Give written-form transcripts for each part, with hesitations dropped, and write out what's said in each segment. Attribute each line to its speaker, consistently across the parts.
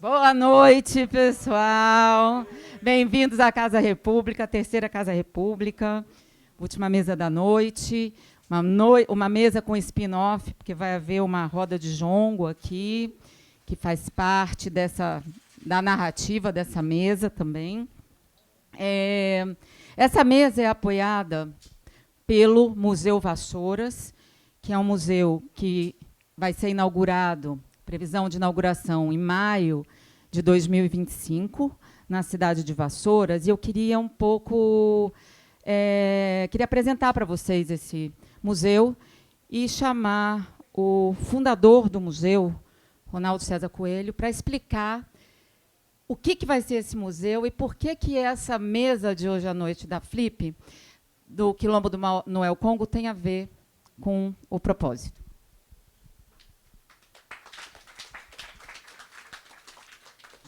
Speaker 1: Boa noite, pessoal. Bem-vindos à Casa República, a terceira Casa República, última mesa da noite. Uma mesa com spin-off, porque vai haver uma roda de jongo aqui, que faz parte da narrativa dessa mesa também. Essa mesa é apoiada pelo Museu Vassouras, que é um museu que vai ser inaugurado, previsão de inauguração em maio de 2025, na cidade de Vassouras. E eu queria queria apresentar para vocês esse museu e chamar o fundador do museu, Ronaldo César Coelho, para explicar o que vai ser esse museu e por que essa mesa de hoje à noite da Flip, do Quilombo do Noel Congo, tem a ver com o propósito.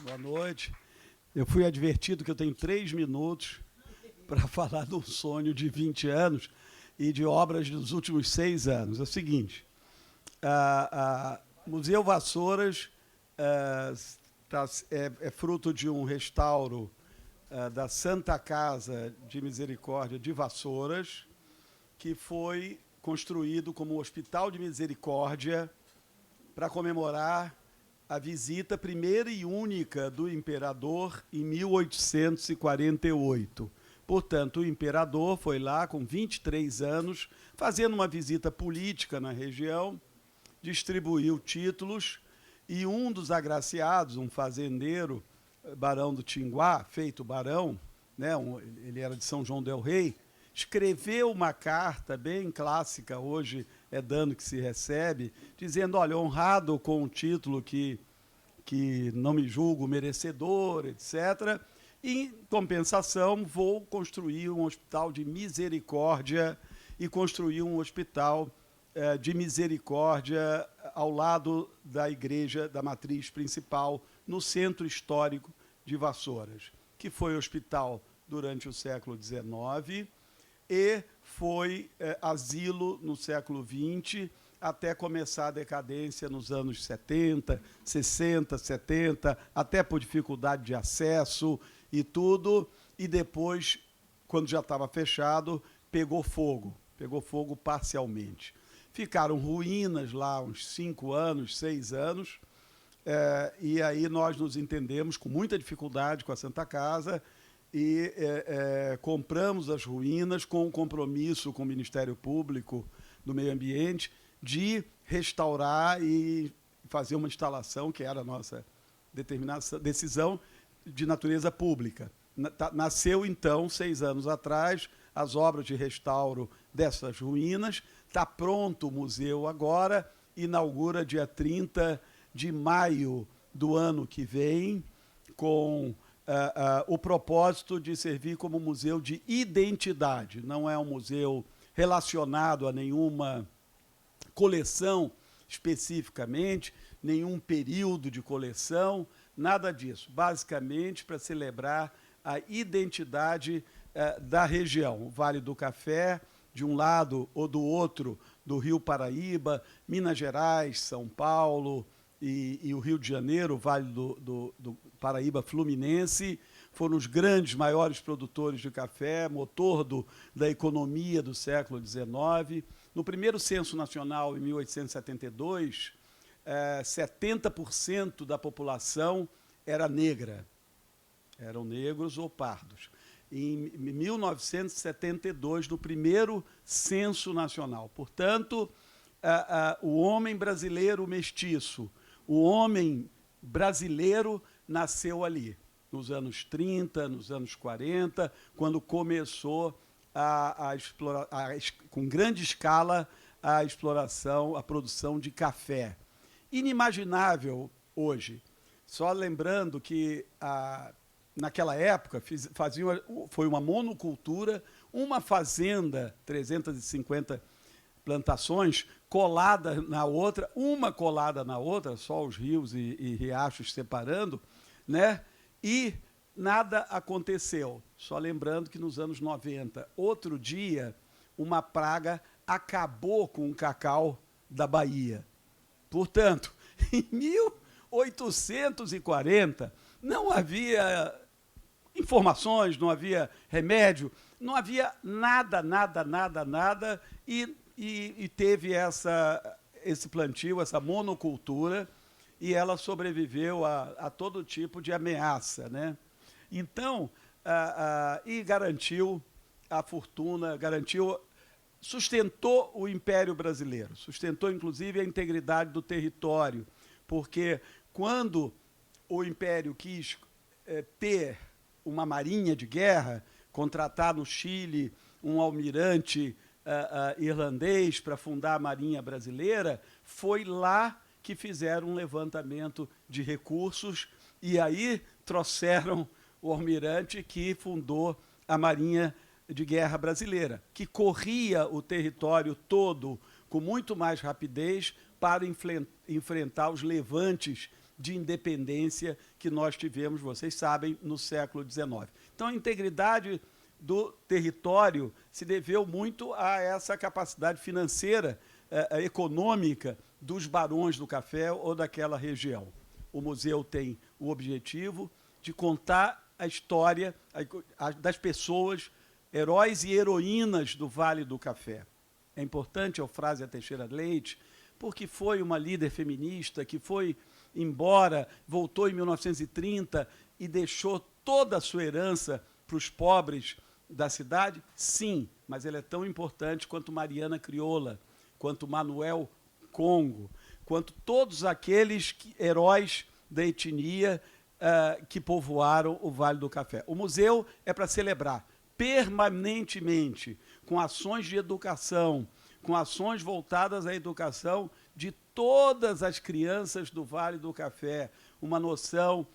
Speaker 2: Boa noite. Eu fui advertido que eu tenho 3 minutos para falar de um sonho de 20 anos e de obras dos últimos 6 anos. É o seguinte, Museu Vassouras é fruto de um restauro da Santa Casa de Misericórdia de Vassouras, que foi construído como Hospital de Misericórdia para comemorar a visita primeira e única do imperador em 1848. Portanto, o imperador foi lá com 23 anos, fazendo uma visita política na região, distribuiu títulos, e um dos agraciados, um fazendeiro, barão do Tinguá, feito barão, né, ele era de São João del Rei, escreveu uma carta bem clássica, hoje é dano que se recebe, dizendo, olha, honrado com o título que não me julgo merecedor, etc., em compensação, vou construir um hospital de misericórdia e construir um hospital de misericórdia ao lado da igreja da matriz principal, no centro histórico de Vassouras, que foi hospital durante o século XIX e foi asilo no século XX, até começar a decadência nos anos 70, 60, 70, até por dificuldade de acesso e tudo, e depois, quando já estava fechado, pegou fogo parcialmente. Ficaram ruínas lá uns 5 anos, 6 anos, e aí nós nos entendemos com muita dificuldade com a Santa Casa e compramos as ruínas com um compromisso com o Ministério Público do Meio Ambiente de restaurar e fazer uma instalação, que era a nossa decisão de natureza pública. Nasceu, então, 6 anos atrás, as obras de restauro dessas ruínas. Está pronto o museu agora, inaugura dia 30 de maio do ano que vem, com o propósito de servir como museu de identidade. Não é um museu relacionado a nenhuma coleção especificamente, nenhum período de coleção, nada disso. Basicamente, para celebrar a identidade da região. O Vale do Café, de um lado ou do outro do Rio Paraíba, Minas Gerais, São Paulo e o Rio de Janeiro, o Vale do Paraíba Fluminense, foram os grandes, maiores produtores de café, motor da economia do século XIX. No primeiro censo nacional, em 1872, 70% da população era negra. Eram negros ou pardos. Em 1972, no primeiro censo nacional. Portanto, o homem brasileiro mestiço, o homem brasileiro nasceu ali, nos anos 30, nos anos 40, quando começou a explorar, com grande escala, a exploração, a produção de café. Inimaginável hoje. Só lembrando que, naquela época, foi uma monocultura, uma fazenda, 350 plantações, colada na outra, uma colada na outra, só os rios e riachos separando, né? E nada aconteceu. Só lembrando que nos anos 90, outro dia, uma praga acabou com o cacau da Bahia. Portanto, em 1840, não havia informações, não havia remédio, não havia nada, e teve esse plantio, essa monocultura, e ela sobreviveu a todo tipo de ameaça, né? Então, e garantiu a fortuna, sustentou o Império Brasileiro, sustentou, inclusive, a integridade do território, porque quando o Império quis ter uma marinha de guerra, contratar no Chile um almirante irlandês para fundar a Marinha Brasileira, foi lá que fizeram um levantamento de recursos e aí trouxeram o almirante que fundou a Marinha de Guerra Brasileira, que corria o território todo com muito mais rapidez para enfrentar os levantes de independência que nós tivemos, vocês sabem, no século XIX. Então, a integridade do território se deveu muito a essa capacidade financeira, econômica dos barões do café ou daquela região. O museu tem o objetivo de contar a história das pessoas, heróis e heroínas do Vale do Café. É importante a Eufrásia Teixeira Leite, porque foi uma líder feminista que foi embora, voltou em 1930 e deixou toda a sua herança para os pobres da cidade? Sim, mas ela é tão importante quanto Mariana Crioula, quanto Manuel Congo, quanto todos aqueles heróis da etnia que povoaram o Vale do Café. O museu é para celebrar permanentemente, com ações de educação, com ações voltadas à educação de todas as crianças do Vale do Café, uma noção,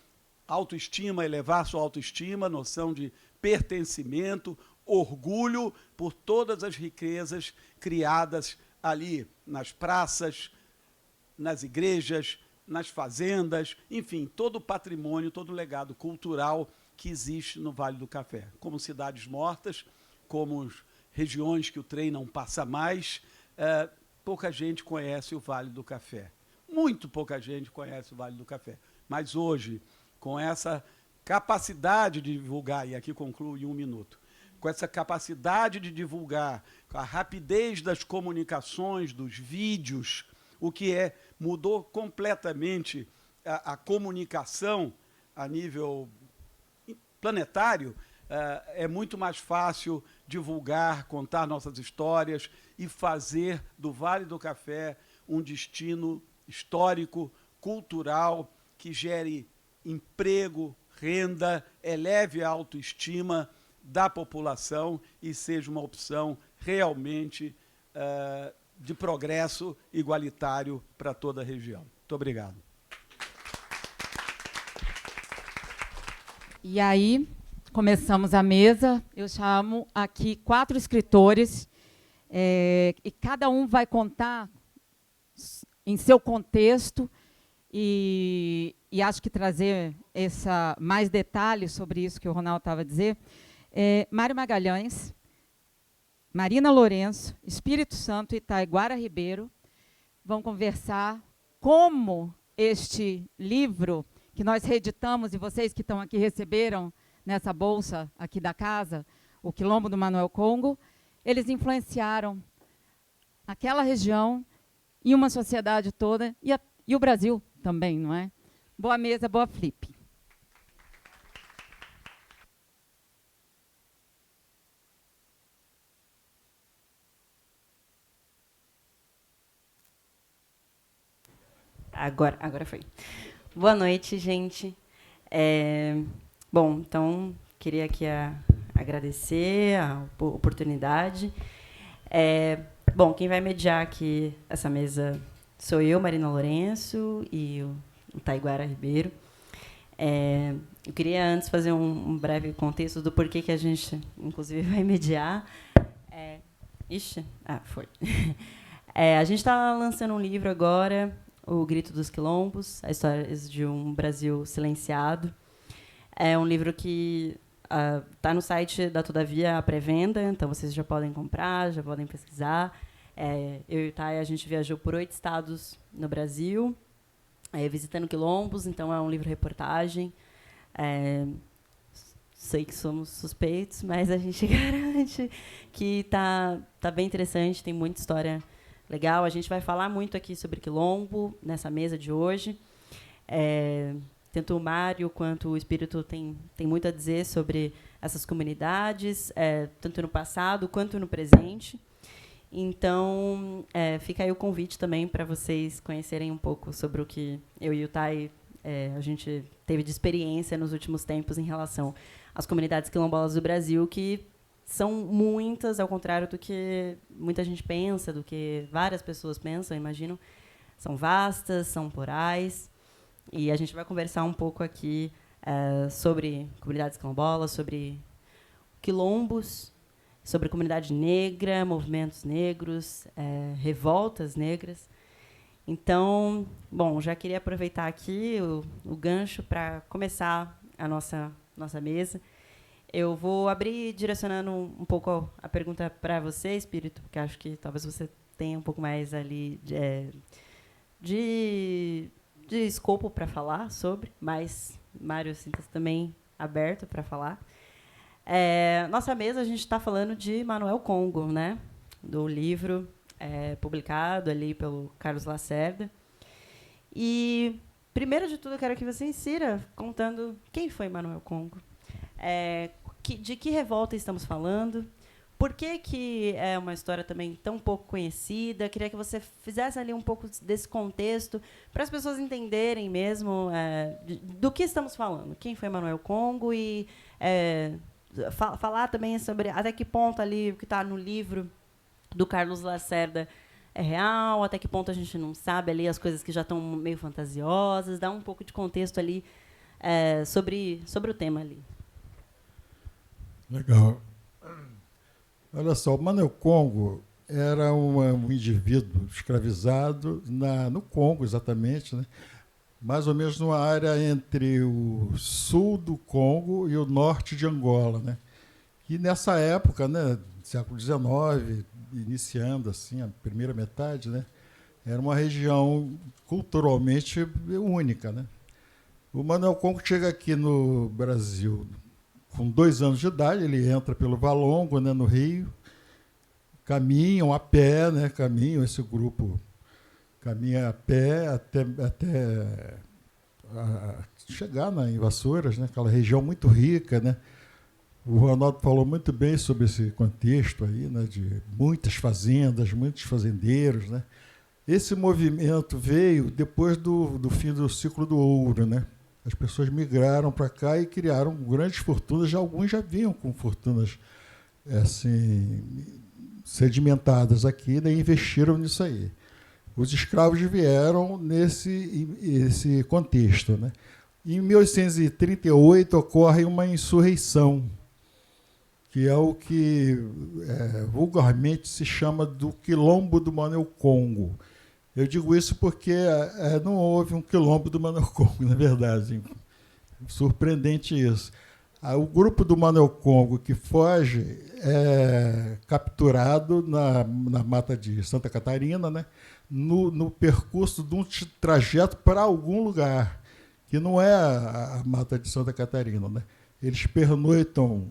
Speaker 2: autoestima, elevar sua autoestima, noção de pertencimento, orgulho por todas as riquezas criadas ali nas praças, nas igrejas, nas fazendas, enfim, todo o patrimônio, todo o legado cultural que existe no Vale do Café. Como cidades mortas, como regiões que o trem não passa mais, pouca gente conhece o Vale do Café. Muito pouca gente conhece o Vale do Café. Mas hoje, com essa capacidade de divulgar, e aqui concluo em 1 minuto, com essa capacidade de divulgar, com a rapidez das comunicações, dos vídeos, o que mudou completamente a comunicação a nível planetário, é muito mais fácil divulgar, contar nossas histórias e fazer do Vale do Café um destino histórico, cultural, que gere emprego, renda, eleve a autoestima da população e seja uma opção realmente de progresso igualitário para toda a região. Muito obrigado.
Speaker 1: E aí, começamos a mesa. Eu chamo aqui 4 escritores, e cada um vai contar em seu contexto e acho que trazer mais detalhes sobre isso que o Ronaldo estava a dizer. Mário Magalhães, Marina Lourenço, Espírito Santo e Taiguara Ribeiro vão conversar como este livro que nós reeditamos, e vocês que estão aqui receberam nessa bolsa aqui da casa, o Quilombo do Manuel Congo, eles influenciaram aquela região e uma sociedade toda, e o Brasil também, não é? Boa mesa, boa flip.
Speaker 3: Agora foi. Boa noite, gente. Bom, então, queria aqui agradecer a oportunidade. Bom, quem vai mediar aqui essa mesa sou eu, Marina Lourenço, e o Taiguara Ribeiro. Eu queria antes fazer um breve contexto do porquê que a gente, inclusive, vai mediar. Foi. A gente está lançando um livro agora, O Grito dos Quilombos, a história de um Brasil silenciado. É um livro que está no site da Todavia, a pré-venda, então vocês já podem comprar, já podem pesquisar. Eu e o Thay, a gente viajou por 8 estados no Brasil, Visitando Quilombos, então é um livro-reportagem. Sei que somos suspeitos, mas a gente garante que tá bem interessante, tem muita história legal. A gente vai falar muito aqui sobre Quilombo nessa mesa de hoje. Tanto o Mário quanto o Espírito tem muito a dizer sobre essas comunidades, tanto no passado quanto no presente. Então, fica aí o convite também para vocês conhecerem um pouco sobre o que eu e o Thay, a gente teve de experiência nos últimos tempos em relação às comunidades quilombolas do Brasil, que são muitas, ao contrário do que muita gente pensa, do que várias pessoas pensam, imagino. São vastas, são plurais. E a gente vai conversar um pouco aqui sobre comunidades quilombolas, sobre quilombos, sobre comunidade negra, movimentos negros, revoltas negras. Então, bom, já queria aproveitar aqui o gancho para começar a nossa mesa. Eu vou abrir direcionando um pouco a pergunta para você, Espírito, porque acho que talvez você tenha um pouco mais ali de escopo para falar sobre, mas, Mário, sinta-se também aberto para falar. Nossa mesa, a gente está falando de Manuel Congo, né? Do livro publicado ali pelo Carlos Lacerda. E, primeiro de tudo, eu quero que você insira contando quem foi Manuel Congo, de que revolta estamos falando, por que é uma história também tão pouco conhecida. Queria que você fizesse ali um pouco desse contexto para as pessoas entenderem mesmo do que estamos falando. Quem foi Manuel Congo e falar também sobre até que ponto ali o que está no livro do Carlos Lacerda é real, até que ponto a gente não sabe ali as coisas que já estão meio fantasiosas, dar um pouco de contexto ali sobre o tema ali.
Speaker 4: Legal. Olha só, o Manuel Congo era um indivíduo escravizado no Congo, exatamente, né? Mais ou menos numa área entre o sul do Congo e o norte de Angola, né? E nessa época, né, século XIX, iniciando assim a primeira metade, né, era uma região culturalmente única, né? O Manuel Congo chega aqui no Brasil com 2 anos de idade, ele entra pelo Valongo, né, no Rio, caminham a pé, né, esse grupo caminha a pé até chegar em Vassouras, né, aquela região muito rica, né. O Ronaldo falou muito bem sobre esse contexto aí, né, de muitas fazendas, muitos fazendeiros, né. Esse movimento veio depois do fim do ciclo do ouro, né. As pessoas migraram para cá e criaram grandes fortunas. Alguns já vinham com fortunas assim, sedimentadas aqui, né, e investiram nisso aí. Os escravos vieram nesse contexto, né. Em 1838 ocorre uma insurreição, que é o que vulgarmente se chama do Quilombo do Manuel Congo. Eu digo isso porque não houve um quilombo do Manuel Congo, na verdade. Surpreendente isso. O grupo do Manuel Congo que foge é capturado na mata de Santa Catarina, né, no percurso de um trajeto para algum lugar, que não é a mata de Santa Catarina, né. Eles pernoitam,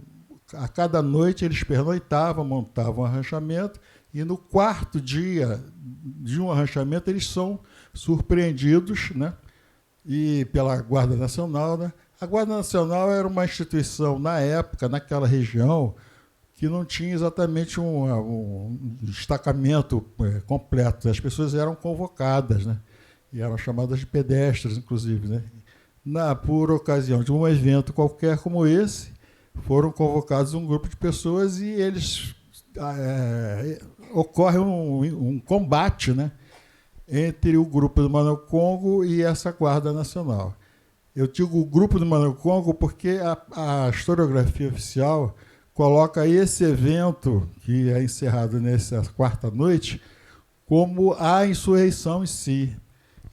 Speaker 4: a cada noite eles pernoitavam, montavam um arranchamento, e no 4º dia de um arranchamento eles são surpreendidos, né, e pela Guarda Nacional, né. A Guarda Nacional era uma instituição, na época, naquela região, que não tinha exatamente um destacamento completo. As pessoas eram convocadas, né, e eram chamadas de pedestres, inclusive, né. Por ocasião de um evento qualquer como esse, foram convocados um grupo de pessoas e eles ocorre um combate, né, entre o grupo do Manuel Congo e essa Guarda Nacional. Eu digo o grupo do Manuel Congo porque a historiografia oficial coloca esse evento, que é encerrado nessa 4ª noite, como a insurreição em si,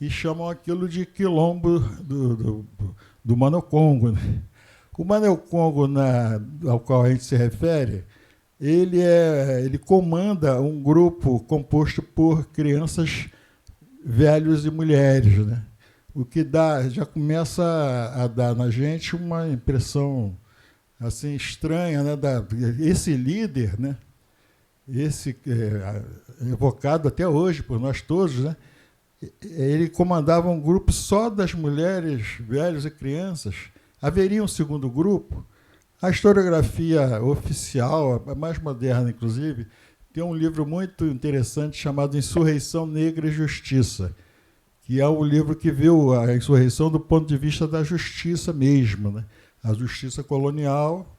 Speaker 4: e chamam aquilo de Quilombo do Manuel Congo, né? O Manuel Congo, ao qual a gente se refere, ele comanda um grupo composto por crianças, velhos e mulheres, né? o que já começa a dar na gente uma impressão assim estranha, né, esse líder, né, esse evocado até hoje por nós todos, né, ele comandava um grupo só das mulheres, velhos e crianças. Haveria um segundo grupo. A historiografia oficial, a mais moderna, inclusive, tem um livro muito interessante chamado Insurreição Negra e Justiça, que é um livro que vê a insurreição do ponto de vista da justiça mesmo, né? A justiça colonial,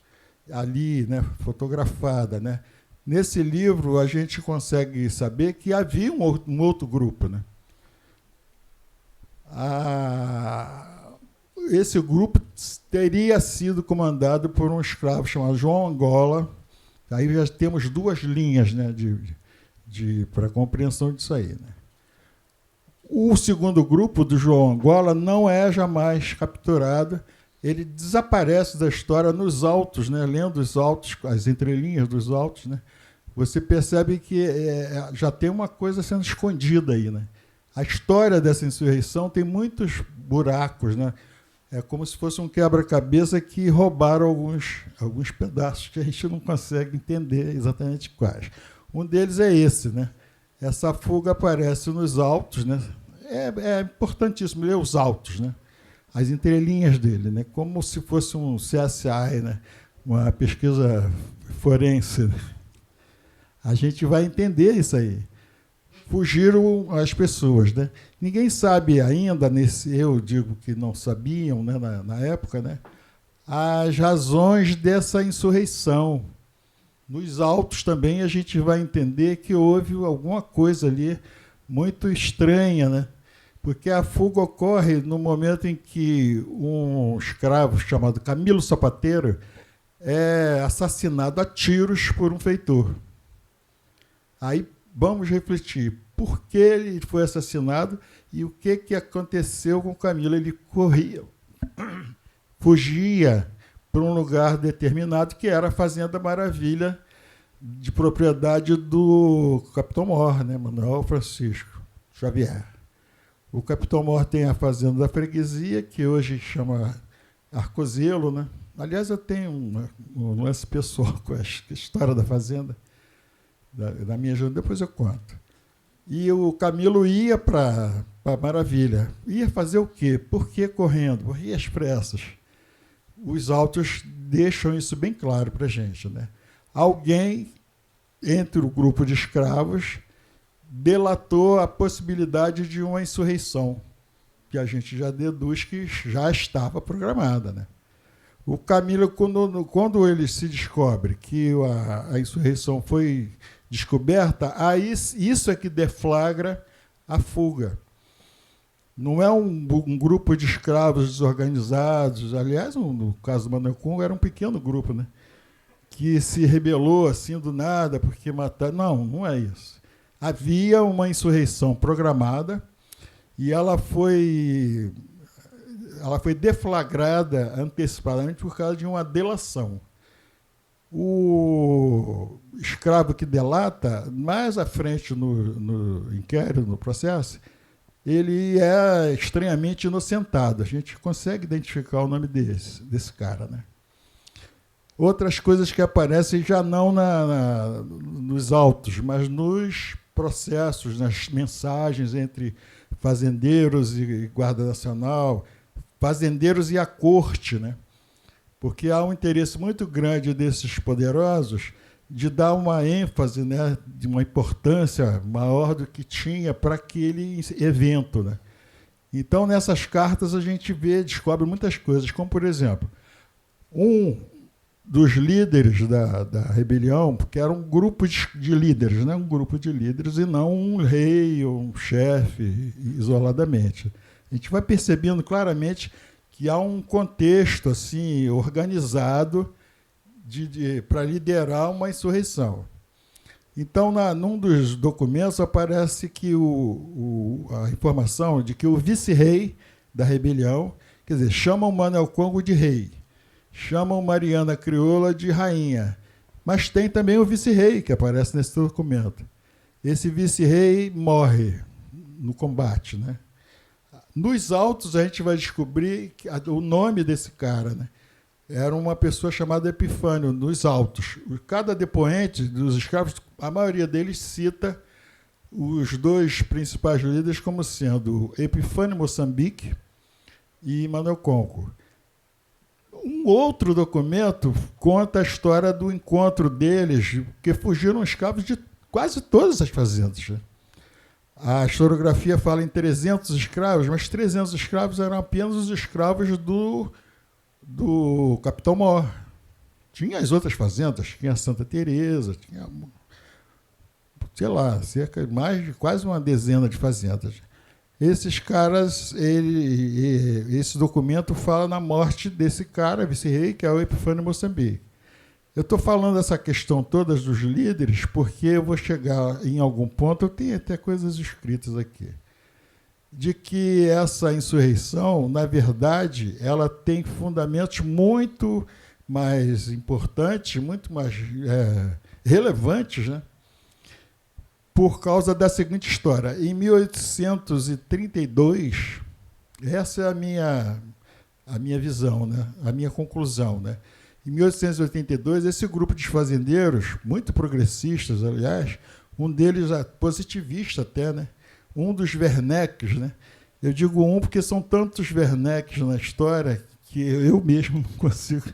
Speaker 4: ali, né, fotografada. Né? Nesse livro, a gente consegue saber que havia um outro grupo. Né? Esse grupo teria sido comandado por um escravo chamado João Angola. Aí já temos duas linhas, né, para a compreensão disso aí. Né? O segundo grupo do João Angola não é jamais capturado. Ele desaparece da história nos autos, né? Lendo os autos, as entrelinhas dos autos, né? Você percebe que já tem uma coisa sendo escondida aí. Né? A história dessa insurreição tem muitos buracos. Né? É como se fosse um quebra-cabeça que roubaram alguns pedaços que a gente não consegue entender exatamente quais. Um deles é esse, né? Essa fuga aparece nos autos, né? É importantíssimo ler os autos, né? As entrelinhas dele, né? Como se fosse um CSI, né? Uma pesquisa forense. Né? A gente vai entender isso aí. Fugiram as pessoas, né? Ninguém sabe ainda, eu digo que não sabiam, né, na época, né, as razões dessa insurreição. Nos autos também a gente vai entender que houve alguma coisa ali muito estranha, né? Porque a fuga ocorre no momento em que um escravo chamado Camilo Sapateiro é assassinado a tiros por um feitor. Aí vamos refletir por que ele foi assassinado e o que aconteceu com o Camilo. Ele fugia para um lugar determinado, que era a Fazenda Maravilha, de propriedade do Capitão Mor, né, Manuel Francisco Xavier. O Capitão Mor tem a Fazenda da Freguesia, que hoje chama Arcozelo. Né? Aliás, eu tenho um lance pessoal com a história da Fazenda, da minha ajuda, depois eu conto. E o Camilo ia para Maravilha. Ia fazer o quê? Por que correndo? Por que às pressas? Os autos deixam isso bem claro para a gente. Né? Alguém, entre o grupo de escravos, delatou a possibilidade de uma insurreição, que a gente já deduz que já estava programada. Né? O Camilo, quando ele se descobre que a insurreição foi descoberta, aí isso é que deflagra a fuga. Não é um grupo de escravos desorganizados. Aliás, no caso do Manuel Congo, era um pequeno grupo, né, que se rebelou assim do nada porque mataram. Não é isso. Havia uma insurreição programada e ela foi deflagrada antecipadamente por causa de uma delação. O escravo que delata, mais à frente no inquérito, no processo, ele é estranhamente inocentado. A gente consegue identificar o nome desse cara. Né? Outras coisas que aparecem já não nos autos, mas nos processos, nas mensagens entre fazendeiros e Guarda Nacional, fazendeiros e a corte, né? Porque há um interesse muito grande desses poderosos de dar uma ênfase, né, de uma importância maior do que tinha para aquele evento. Né? Então, nessas cartas, a gente descobre muitas coisas, como, por exemplo, um dos líderes da rebelião, porque era um grupo de líderes, né, um grupo de líderes, e não um rei ou um chefe isoladamente. A gente vai percebendo claramente que há um contexto assim organizado para liderar uma insurreição. Então, num dos documentos aparece que a informação de que o vice-rei da rebelião, quer dizer, chamam Manuel Congo de rei, chamam Mariana Crioula de rainha, mas tem também o vice-rei que aparece nesse documento. Esse vice-rei morre no combate, né? Nos autos, a gente vai descobrir que o nome desse cara, né? Era uma pessoa chamada Epifânio, nos autos. Cada depoente dos escravos, a maioria deles cita os dois principais líderes como sendo Epifânio Moçambique e Manuel Conco. Um outro documento conta a história do encontro deles, que fugiram escravos de quase todas as fazendas, né? A historiografia fala em 300 escravos, mas 300 escravos eram apenas os escravos do Capitão Mor. Tinha as outras fazendas, tinha Santa Teresa, tinha, sei lá, cerca de mais de quase uma dezena de fazendas. Esses caras, esse documento fala na morte desse cara, vice-rei, que é o Epifânio Moçambique. Eu estou falando essa questão toda dos líderes porque eu vou chegar em algum ponto, eu tenho até coisas escritas aqui, de que essa insurreição, na verdade, ela tem fundamentos muito mais importantes, muito mais relevantes, né? Por causa da seguinte história. Em 1832, essa é a minha visão, né? A minha conclusão, né? Em 1882, esse grupo de fazendeiros, muito progressistas, aliás, um deles positivista até, né? Um dos Werneckes, né? Eu digo um porque são tantos Werneckes na história que eu mesmo não consigo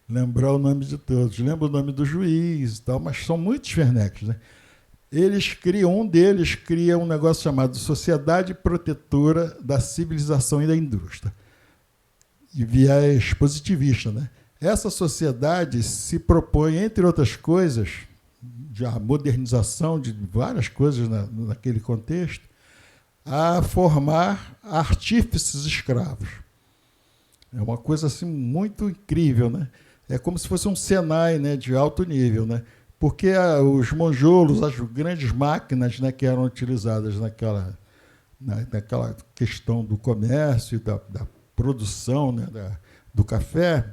Speaker 4: lembrar o nome de todos. Lembro o nome do juiz e tal, mas são muitos Werneckes, né? Um deles cria um negócio chamado Sociedade Protetora da Civilização e da Indústria, de viés positivista, né? Essa sociedade se propõe, entre outras coisas, a modernização de várias coisas naquele contexto, a formar artífices escravos. É uma coisa assim muito incrível, né? É como se fosse um Senai, né, de alto nível, né? Porque os monjolos, as grandes máquinas, né, que eram utilizadas naquela questão do comércio, da produção, né, do café,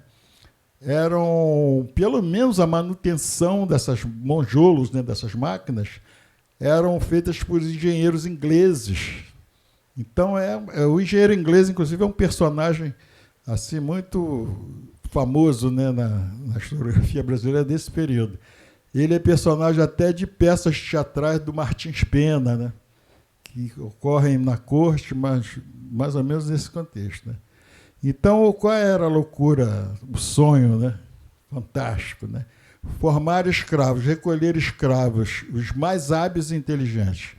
Speaker 4: eram, pelo menos a manutenção dessas monjolos, né, dessas máquinas, eram feitas por engenheiros ingleses. Então, o engenheiro inglês, inclusive, é um personagem assim, muito famoso, né, na historiografia brasileira desse período. Ele é personagem até de peças teatrais do Martins Pena, né, que ocorrem na corte, mas mais ou menos nesse contexto, né? Então, qual era a loucura, o sonho, né? Fantástico, né? Formar escravos, recolher escravos, os mais hábeis e inteligentes,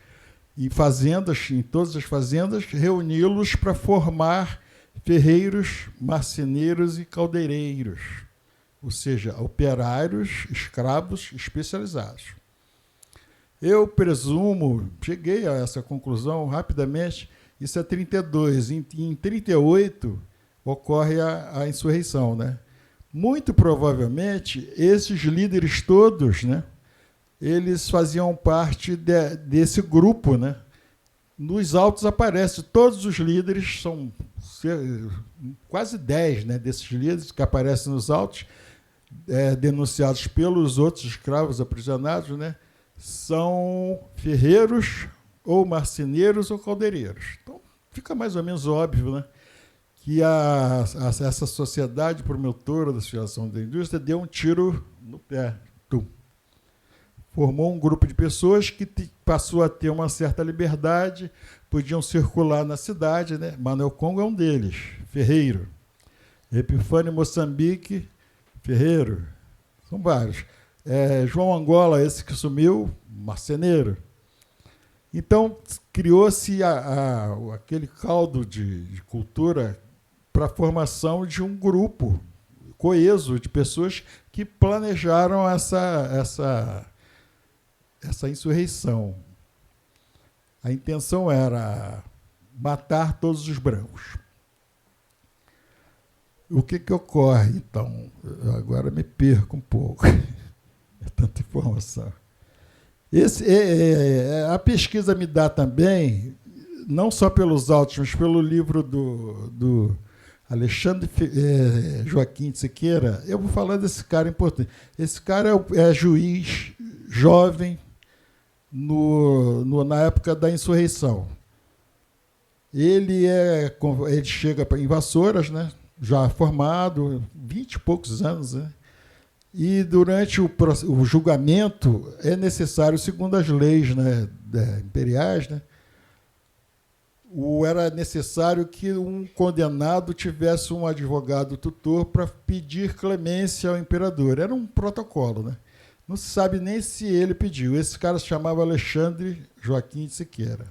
Speaker 4: em fazendas, em todas as fazendas, reuni-los para formar ferreiros, marceneiros e caldeireiros, ou seja, operários, escravos especializados. Eu presumo, cheguei a essa conclusão rapidamente, isso é 32, em 38 ocorre a insurreição, né? Muito provavelmente, esses líderes todos, né, eles faziam parte desse grupo, né? Nos autos aparece, todos os líderes, são quase 10, né, desses líderes que aparecem nos autos, denunciados pelos outros escravos aprisionados, né, são ferreiros, ou marceneiros, ou caldeireiros. Então, fica mais ou menos óbvio, né, que essa sociedade promotora da Associação da Indústria deu um tiro no pé. Formou um grupo de pessoas que passou a ter uma certa liberdade, podiam circular na cidade, né? Manuel Congo é um deles, ferreiro. Epifânio Moçambique, ferreiro. São vários. João Angola, esse que sumiu, marceneiro. Então, criou-se aquele caldo de cultura para a formação de um grupo coeso de pessoas que planejaram essa insurreição. A intenção era matar todos os brancos. O que ocorre, então? Eu agora me perco um pouco. É tanta informação. A pesquisa me dá também, não só pelos autos, mas pelo livro do Alexandre Joaquim de Siqueira. Eu vou falar desse cara importante. Esse cara é juiz jovem na época da insurreição. Ele chega em Vassouras, né, já formado, 20 e poucos anos, né, e durante o julgamento é necessário, segundo as leis, né, imperiais, né, era necessário que um condenado tivesse um advogado tutor para pedir clemência ao imperador. Era um protocolo, né? Não se sabe nem se ele pediu. Esse cara se chamava Alexandre Joaquim de Siqueira.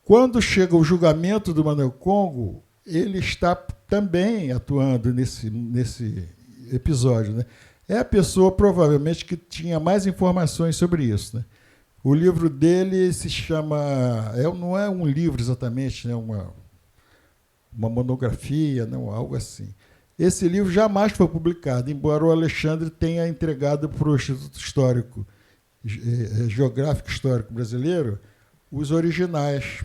Speaker 4: Quando chega o julgamento do Manuel Congo, ele está também atuando nesse episódio, né? É a pessoa, provavelmente, que tinha mais informações sobre isso, né? O livro dele se chama... não é um livro exatamente, né? uma monografia, não, algo assim. Esse livro jamais foi publicado, embora o Alexandre tenha entregado para o Instituto Histórico, Geográfico Histórico Brasileiro, os originais.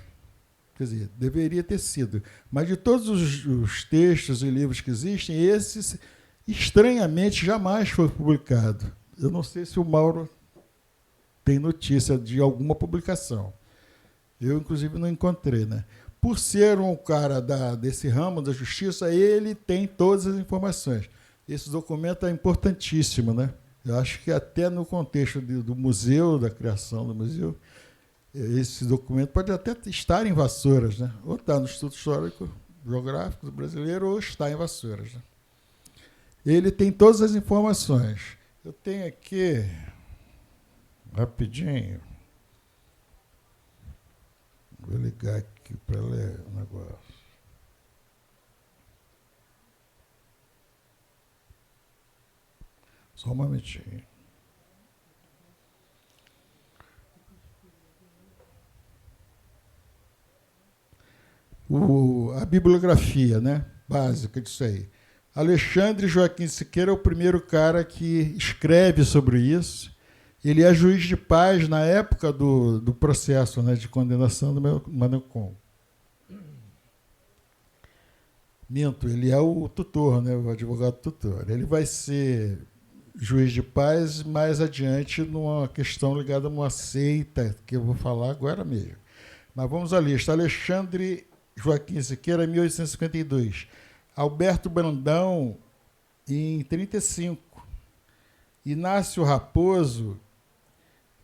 Speaker 4: Quer dizer, deveria ter sido. Mas de todos os textos e livros que existem, esse, estranhamente, jamais foi publicado. Eu não sei se o Mauro tem notícia de alguma publicação. Eu, inclusive, não encontrei, né? Por ser um cara desse ramo da justiça, ele tem todas as informações. Esse documento é importantíssimo, né? Eu acho que até no contexto do museu, da criação do museu, esse documento pode até estar em Vassouras, né? Ou está no Instituto Histórico Geográfico Brasileiro, ou está em Vassouras, né? Ele tem todas as informações. Eu tenho aqui... Rapidinho. Vou ligar aqui para ler o negócio. Só um momentinho. A bibliografia, né, básica disso aí. Alexandre Joaquim Siqueira é o primeiro cara que escreve sobre isso. Ele é juiz de paz na época do processo, né, de condenação do Manuel Congo. Minto, ele é o tutor, né, o advogado tutor. Ele vai ser juiz de paz mais adiante numa questão ligada a uma seita, que eu vou falar agora mesmo. Mas vamos à lista. Alexandre Joaquim Siqueira, 1852. Alberto Brandão, em 35. Inácio Raposo,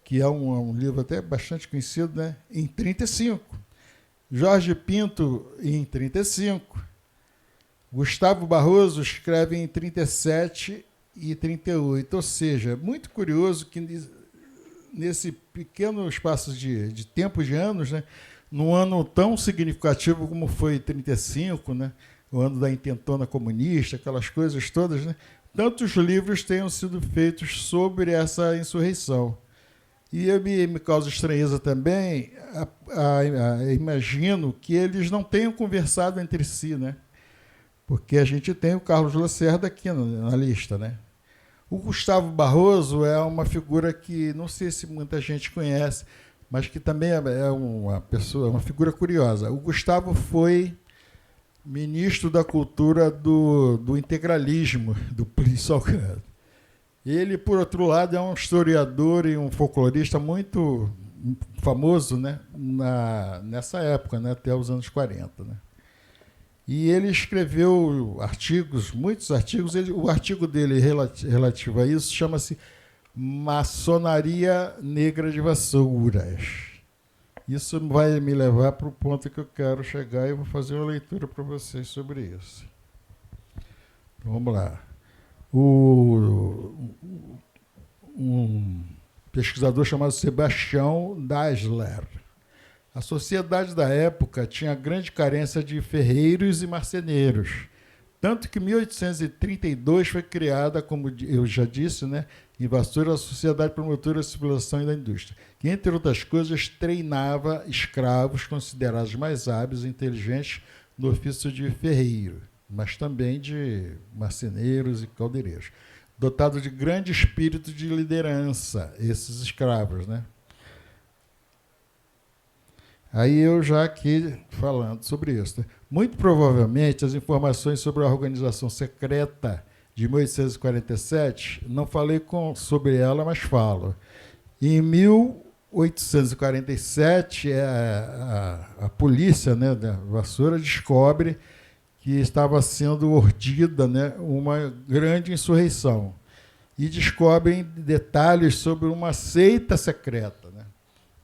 Speaker 4: que é um livro até bastante conhecido, né, em 35. Jorge Pinto, em 35. Gustavo Barroso escreve em 37 e 38. Ou seja, muito curioso que nesse pequeno espaço de tempo de anos, né, num ano tão significativo como foi 35, né, o ano da intentona comunista, aquelas coisas todas, né, tantos livros tenham sido feitos sobre essa insurreição. E me causa estranheza também, imagino que eles não tenham conversado entre si, né? Porque a gente tem o Carlos Lacerda aqui na lista, né? O Gustavo Barroso é uma figura que não sei se muita gente conhece, mas que também é uma figura curiosa. O Gustavo foi ministro da Cultura do integralismo do Plínio Salgado. Ele, por outro lado, é um historiador e um folclorista muito famoso, né, nessa época, né, até os anos 40. Né? E ele escreveu artigos, muitos artigos. O artigo dele relativo a isso chama-se Maçonaria Negra de Vassouras. Isso vai me levar para o ponto que eu quero chegar e eu vou fazer uma leitura para vocês sobre isso. Então, vamos lá. Um pesquisador chamado Sebastião Dassler. A sociedade da época tinha grande carência de ferreiros e marceneiros, tanto que em 1832 foi criada, como eu já disse, né, em Vassouras, a Sociedade Promotora da Civilização e da Indústria, que, entre outras coisas, treinava escravos considerados mais hábeis e inteligentes no ofício de ferreiro, mas também de marceneiros e caldeireiros, dotado de grande espírito de liderança, esses escravos, né? Aí eu já aqui falando sobre isso. Né? Muito provavelmente as informações sobre a organização secreta de 1847, não falei sobre ela, mas falo. Em 1847, a polícia, né, da Vassoura descobre que estava sendo urdida, né, uma grande insurreição. E descobrem detalhes sobre uma seita secreta, né?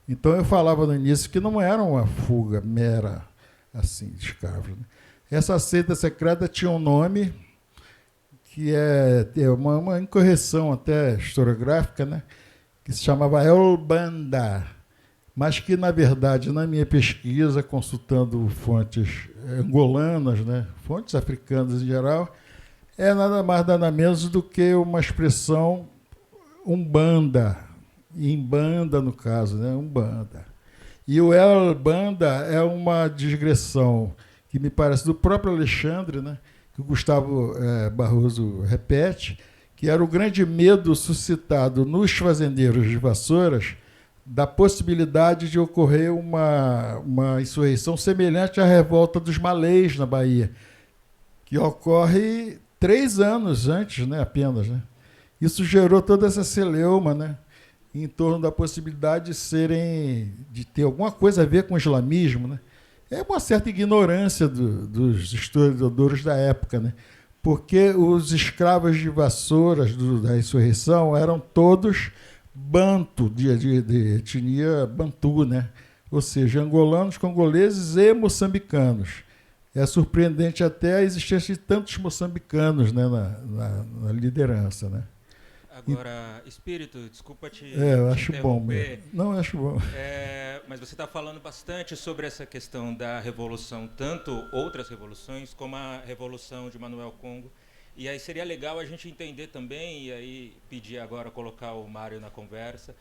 Speaker 4: Então, eu falava no início que não era uma fuga mera assim, de escravos, né? Essa seita secreta tinha um nome que é uma incorreção até historiográfica, né? Que se chamava El Banda, mas que, na verdade, na minha pesquisa, consultando fontes angolanas, né? Fontes africanas em geral, é nada mais, nada menos do que uma expressão umbanda, em banda, no caso, né? Umbanda. E o El Banda é uma digressão que me parece do próprio Alexandre, né? Que o Gustavo Barroso repete, que era o grande medo suscitado nos fazendeiros de Vassouras da possibilidade de ocorrer uma insurreição semelhante à revolta dos malês na Bahia, que ocorre 3 anos antes, né, apenas, né? Isso gerou toda essa celeuma, né, em torno da possibilidade de ter alguma coisa a ver com o islamismo, né? É uma certa ignorância dos historiadores da época, né? Porque os escravos de Vassouras da insurreição eram todos banto, de etnia bantu, né? Ou seja, angolanos, congoleses e moçambicanos. É surpreendente até a existência de tantos moçambicanos, né, na liderança, né?
Speaker 5: Agora, Espírito, desculpa te
Speaker 4: eu acho bom
Speaker 5: interromper.
Speaker 4: mesmo. Não, eu acho bom.
Speaker 5: Mas você está falando bastante sobre essa questão da revolução, tanto outras revoluções, como a revolução de Manuel Congo. E aí seria legal a gente entender também, e aí pedir agora colocar o Mário na conversa,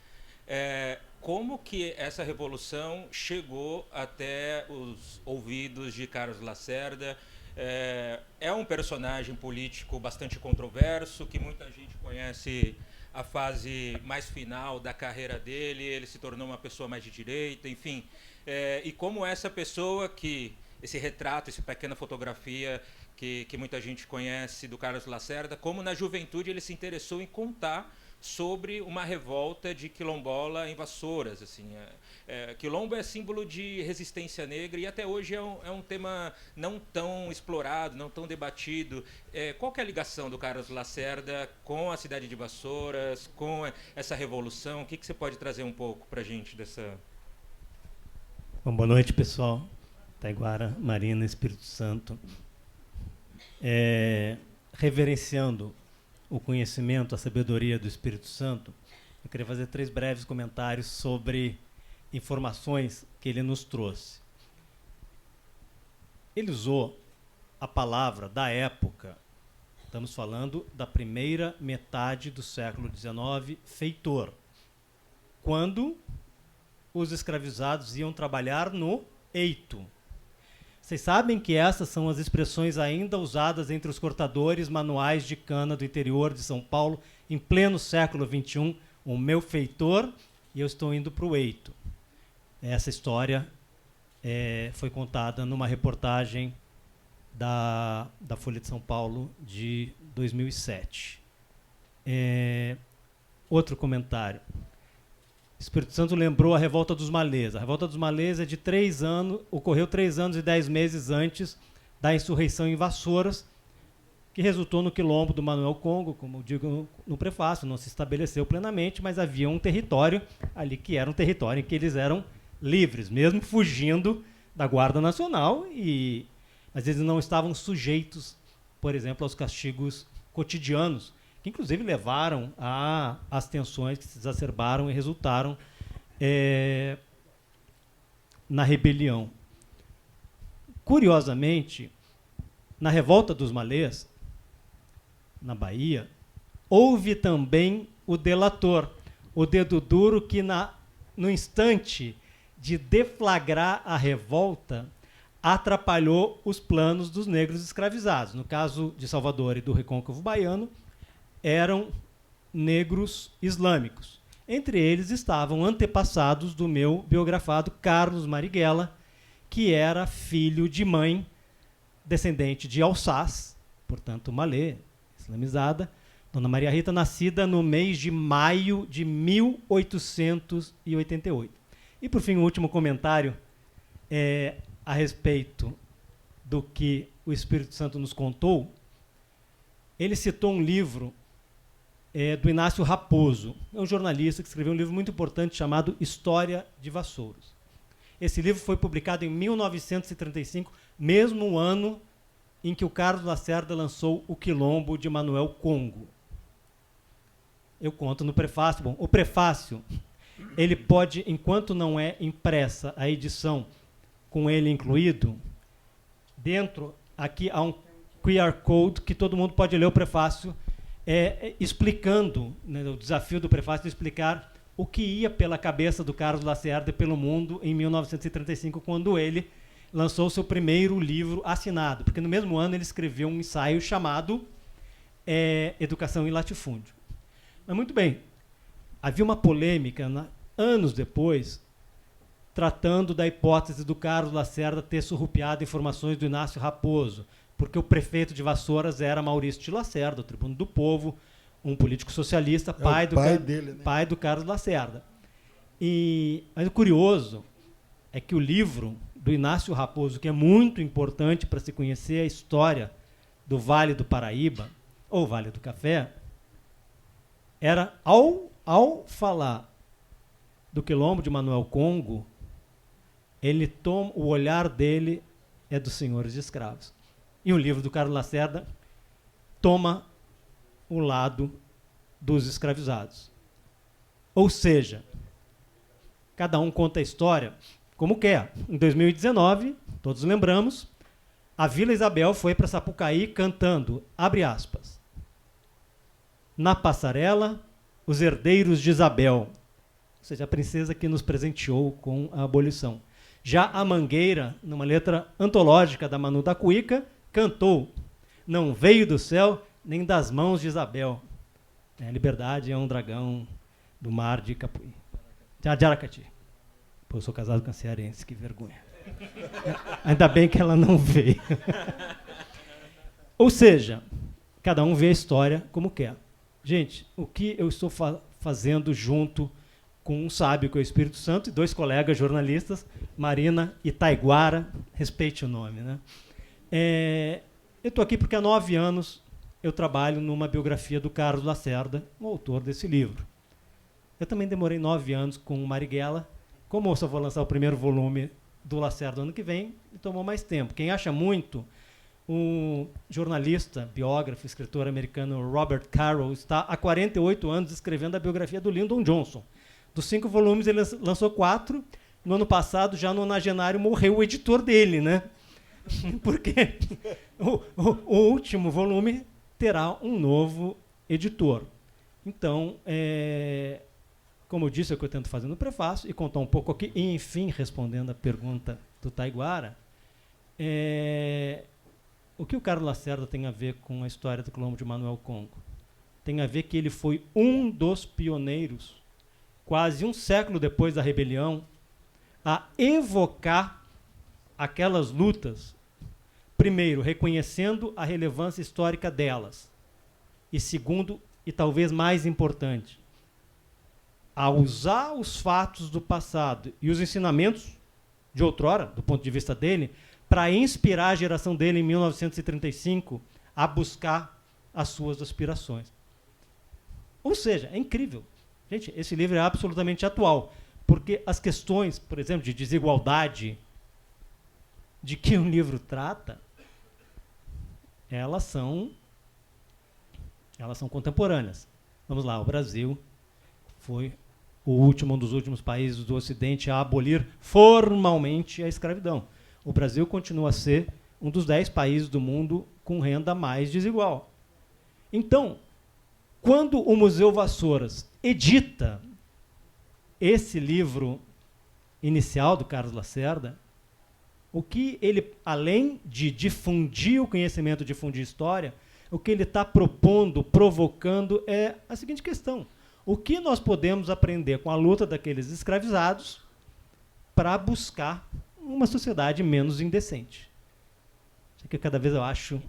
Speaker 5: como que essa revolução chegou até os ouvidos de Carlos Lacerda. É um personagem político bastante controverso, que muita gente conhece a fase mais final da carreira dele, ele se tornou uma pessoa mais de direita, enfim. E como essa pessoa esse retrato, essa pequena fotografia que muita gente conhece do Carlos Lacerda, como na juventude ele se interessou em contar sobre uma revolta de quilombola em Vassouras. Assim, quilombo é símbolo de resistência negra e até hoje é um tema não tão explorado, não tão debatido. Qual que é a ligação do Carlos Lacerda com a cidade de Vassouras, com essa revolução? O que você pode trazer um pouco para a gente dessa...
Speaker 6: Bom, boa noite, pessoal. Taiguara, Marina, Espírito Santo. Reverenciando o conhecimento, a sabedoria do Espírito Santo, eu queria fazer 3 breves comentários sobre informações que ele nos trouxe. Ele usou a palavra da época, estamos falando da primeira metade do século XIX, feitor, quando os escravizados iam trabalhar no eito. Vocês sabem que essas são as expressões ainda usadas entre os cortadores manuais de cana do interior de São Paulo, em pleno século XXI, o meu feitor e eu estou indo para o eito. Essa história foi contada numa reportagem da Folha de São Paulo de 2007. Outro comentário. Espírito Santo lembrou a Revolta dos Malês. A Revolta dos Malês é de 3 anos, ocorreu 3 anos e 10 meses antes da insurreição em Vassouras, que resultou no quilombo do Manuel Congo, como eu digo no prefácio, não se estabeleceu plenamente, mas havia um território ali que era um território em que eles eram livres, mesmo fugindo da Guarda Nacional, e às vezes não estavam sujeitos, por exemplo, aos castigos cotidianos, que inclusive levaram às tensões que se exacerbaram e resultaram na rebelião. Curiosamente, na Revolta dos Malês, na Bahia, houve também o delator, o dedo duro que no instante de deflagrar a revolta atrapalhou os planos dos negros escravizados. No caso de Salvador e do Recôncavo Baiano, eram negros islâmicos. Entre eles estavam antepassados do meu biografado Carlos Marighella, que era filho de mãe descendente de Alsáce, portanto malê, islamizada, Dona Maria Rita, nascida no mês de maio de 1888. E, por fim, o último comentário a respeito do que o Espírito Santo nos contou. Ele citou um livro do Inácio Raposo, é um jornalista que escreveu um livro muito importante chamado História de Vassouras. Esse livro foi publicado em 1935, mesmo ano em que o Carlos Lacerda lançou O Quilombo de Manuel Congo. Eu conto no prefácio. Bom, o prefácio, ele pode, enquanto não é impressa a edição com ele incluído, dentro aqui há um QR Code que todo mundo pode ler o prefácio, explicando, né, o desafio do prefácio de explicar o que ia pela cabeça do Carlos Lacerda pelo mundo em 1935, quando ele lançou o seu primeiro livro assinado, porque no mesmo ano ele escreveu um ensaio chamado Educação e Latifúndio. Mas muito bem, havia uma polêmica anos depois, tratando da hipótese do Carlos Lacerda ter surrupiado informações do Inácio Raposo, porque o prefeito de Vassouras era Maurício de Lacerda, o tribuno do povo, um político socialista, pai do Carlos Lacerda. Mas o curioso é que o livro do Inácio Raposo, que é muito importante para se conhecer a história do Vale do Paraíba, ou Vale do Café, era, ao falar do Quilombo de Manuel Congo, o olhar dele é dos senhores de escravos. E o livro do Carlos Lacerda toma o lado dos escravizados. Ou seja, cada um conta a história como quer. Em 2019, todos lembramos, a Vila Isabel foi para Sapucaí cantando, abre aspas, na passarela, os herdeiros de Isabel, ou seja, a princesa que nos presenteou com a abolição. Já a Mangueira, numa letra antológica da Manu da Cuíca, cantou, não veio do céu nem das mãos de Isabel. A liberdade é um dragão do mar de Capuí. De Aracati. Pô, eu sou casado com a cearense, que vergonha. Ainda bem que ela não veio. Ou seja, cada um vê a história como quer. Gente, o que eu estou fazendo junto com um sábio, que é o Espírito Santo, e dois colegas jornalistas, Marina e Taiguara, respeite o nome, né? Eu estou aqui porque há 9 anos eu trabalho numa biografia do Carlos Lacerda, o autor desse livro. Eu também demorei 9 anos com o Marighella. Como eu só vou lançar o primeiro volume do Lacerda ano que vem, tomou mais tempo. Quem acha muito, o jornalista, biógrafo, escritor americano Robert Caro está há 48 anos escrevendo a biografia do Lyndon Johnson. Dos 5 volumes, ele lançou 4. No ano passado, já no nonagenário, morreu o editor dele, né? Porque o último volume terá um novo editor. Então, como eu disse, é o que eu tento fazer no prefácio, e contar um pouco aqui, e, enfim, respondendo a pergunta do Taiguara, o que o Carlos Lacerda tem a ver com a história do Quilombo de Manuel Congo? Tem a ver que ele foi um dos pioneiros, quase um século depois da rebelião, a evocar aquelas lutas, primeiro, reconhecendo a relevância histórica delas, e segundo, e talvez mais importante, a usar os fatos do passado e os ensinamentos de outrora, do ponto de vista dele, para inspirar a geração dele em 1935 a buscar as suas aspirações. Ou seja, é incrível. Gente, esse livro é absolutamente atual, porque as questões, por exemplo, de desigualdade de que o livro trata, elas são contemporâneas. Vamos lá, o Brasil foi um dos últimos países do Ocidente a abolir formalmente a escravidão. O Brasil continua a ser um dos 10 países do mundo com renda mais desigual. Então, quando o Museu Vassouras edita esse livro inicial do Carlos Lacerda, o que ele, além de difundir o conhecimento, difundir história, o que ele está propondo, provocando, é a seguinte questão: o que nós podemos aprender com a luta daqueles escravizados para buscar uma sociedade menos indecente? Isso que cada vez eu acho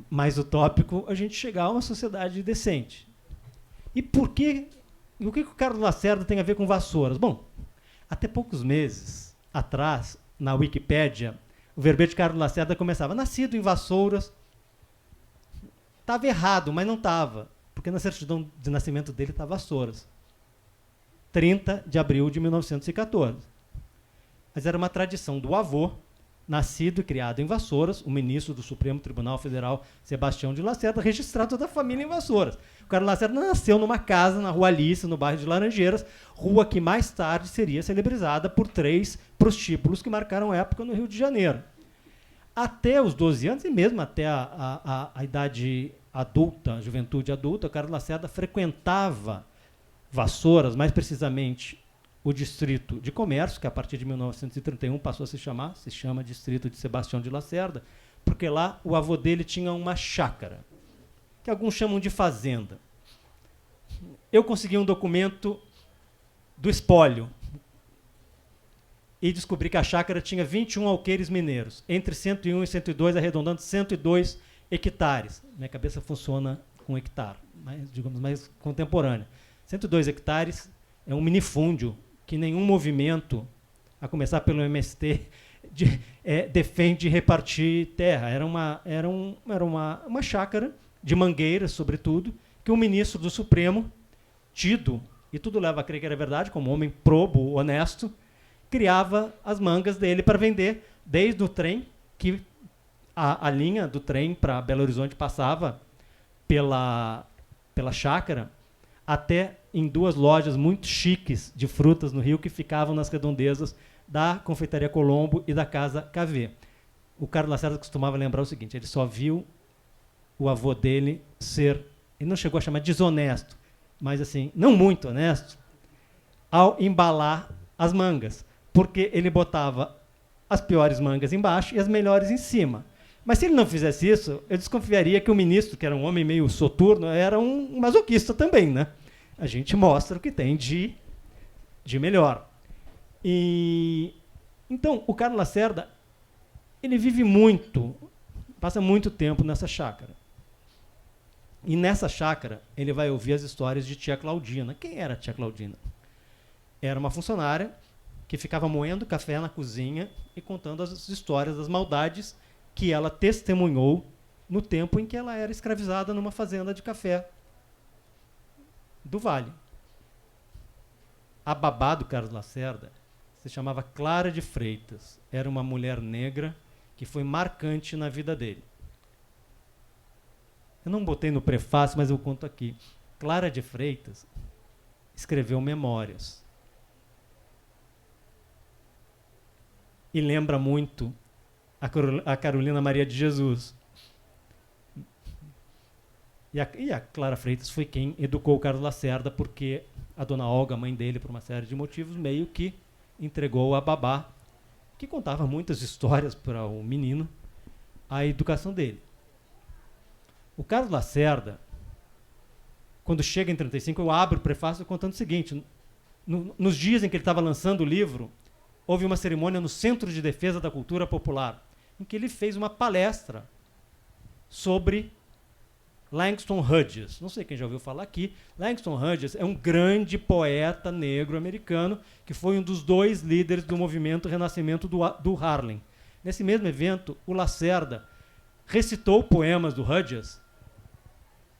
Speaker 6: mais utópico, a gente chegar a uma sociedade decente. E por quê? E o que o Carlos Lacerda tem a ver com vassouras? Bom, até poucos meses atrás, na Wikipédia, o verbete Carlos Lacerda começava: nascido em Vassouras. Estava errado, mas não estava, porque na certidão de nascimento dele está Vassouras. 30 de abril de 1914. Mas era uma tradição do avô, nascido e criado em Vassouras, o ministro do Supremo Tribunal Federal, Sebastião de Lacerda, registrado toda a família em Vassouras. O Carlos Lacerda nasceu numa casa na Rua Alice, no bairro de Laranjeiras, rua que mais tarde seria celebrizada por 3 prostíbulos que marcaram época no Rio de Janeiro. Até os 12 anos, e mesmo até a idade adulta, a juventude adulta, o Carlos Lacerda frequentava Vassouras, mais precisamente o Distrito de Comércio, que a partir de 1931 passou a se chama Distrito de Sebastião de Lacerda, porque lá o avô dele tinha uma chácara, que alguns chamam de fazenda. Eu consegui um documento do espólio e descobri que a chácara tinha 21 alqueires mineiros, entre 101 e 102, arredondando 102 hectares. Minha cabeça funciona com hectare, digamos, mais contemporânea. 102 hectares é um minifúndio que nenhum movimento, a começar pelo MST, defende repartir terra. Era uma chácara de mangueiras, sobretudo, que um ministro do Supremo, tido, e tudo leva a crer que era verdade, como homem probo, honesto, criava as mangas dele para vender, desde o trem, que a linha do trem para Belo Horizonte passava pela chácara, até em 2 lojas muito chiques de frutas no Rio, que ficavam nas redondezas da Confeitaria Colombo e da Casa KV. O Carlos Lacerda costumava lembrar o seguinte: ele só viu o avô dele ser, ele não chegou a chamar desonesto, mas assim, não muito honesto, ao embalar as mangas, porque ele botava as piores mangas embaixo e as melhores em cima. Mas se ele não fizesse isso, eu desconfiaria que o ministro, que era um homem meio soturno, era um masoquista também, né? A gente mostra o que tem de melhor. E então, o Carlos Lacerda, ele vive muito, passa muito tempo nessa chácara. E nessa chácara, ele vai ouvir as histórias de tia Claudina. Quem era a tia Claudina? Era uma funcionária que ficava moendo café na cozinha e contando as histórias das maldades que ela testemunhou no tempo em que ela era escravizada numa fazenda de café do Vale. A babá do Carlos Lacerda se chamava Clara de Freitas. Era uma mulher negra que foi marcante na vida dele. Eu não botei no prefácio, mas eu conto aqui. Clara de Freitas escreveu memórias. E lembra muito a Carolina Maria de Jesus. E a Clara Freitas foi quem educou o Carlos Lacerda, porque a dona Olga, mãe dele, por uma série de motivos, meio que entregou a babá, que contava muitas histórias para o menino, a educação dele. O Carlos Lacerda, quando chega em 35, eu abro o prefácio contando o seguinte: nos dias em que ele estava lançando o livro, houve uma cerimônia no Centro de Defesa da Cultura Popular, em que ele fez uma palestra sobre Langston Hughes. Não sei quem já ouviu falar aqui. Langston Hughes é um grande poeta negro americano que foi um dos 2 líderes do movimento Renascimento do Harlem. Nesse mesmo evento, o Lacerda recitou poemas do Hughes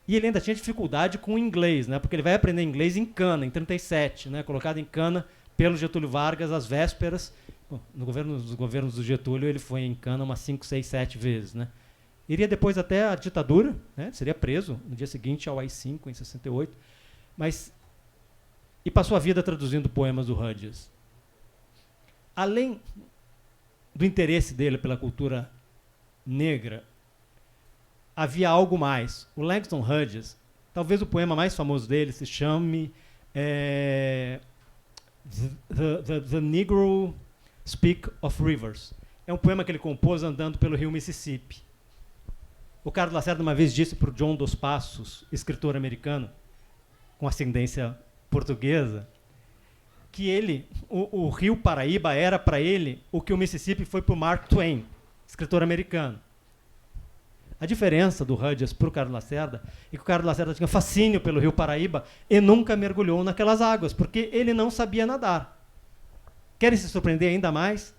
Speaker 6: e ele ainda tinha dificuldade com o inglês, né? Porque ele vai aprender inglês em Cana, em 37, né? Colocado em Cana pelo Getúlio Vargas às vésperas. Bom, nos governos do Getúlio ele foi em Cana umas 5, 6, 7 vezes, né? Iria depois até a ditadura, né? Seria preso no dia seguinte ao AI-5, em 68, e passou a vida traduzindo poemas do Hughes. Além do interesse dele pela cultura negra, havia algo mais. O Langston Hughes, talvez o poema mais famoso dele se chame The Negro Speak of Rivers. É um poema que ele compôs andando pelo rio Mississippi. O Carlos Lacerda uma vez disse para o John dos Passos, escritor americano, com ascendência portuguesa, que o rio Paraíba era para ele o que o Mississippi foi para o Mark Twain, escritor americano. A diferença do Rudges para o Carlos Lacerda é que o Carlos Lacerda tinha fascínio pelo Rio Paraíba e nunca mergulhou naquelas águas, porque ele não sabia nadar. Querem se surpreender ainda mais?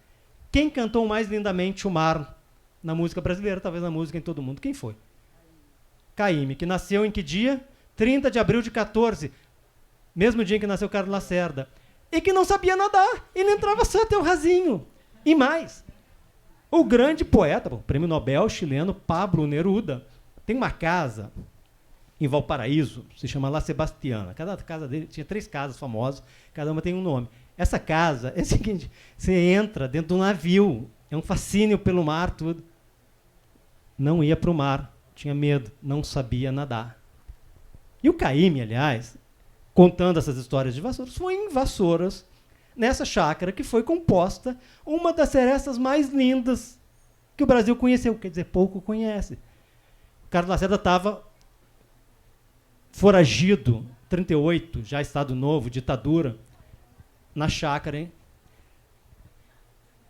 Speaker 6: Quem cantou mais lindamente o mar na música brasileira, talvez na música em todo mundo? Quem foi? Caymmi, que nasceu em que dia? 30 de abril de 14, mesmo dia em que nasceu Carlos Lacerda. E que não sabia nadar. Ele entrava só até o rasinho. E mais, o grande poeta, o prêmio Nobel chileno Pablo Neruda, tem uma casa em Valparaíso, se chama La Sebastiana. Cada casa dele tinha 3 casas famosas, cada uma tem um nome. Essa casa é o seguinte: você entra dentro de um navio, é um fascínio pelo mar, tudo. Não ia para o mar, tinha medo, não sabia nadar. E o Caymmi, aliás, contando essas histórias de Vassouras, foi em Vassouras, nessa chácara que foi composta uma das serestas mais lindas que o Brasil conheceu, quer dizer, pouco conhece. Carlos Lacerda estava foragido, 38, já Estado Novo, ditadura, na chácara,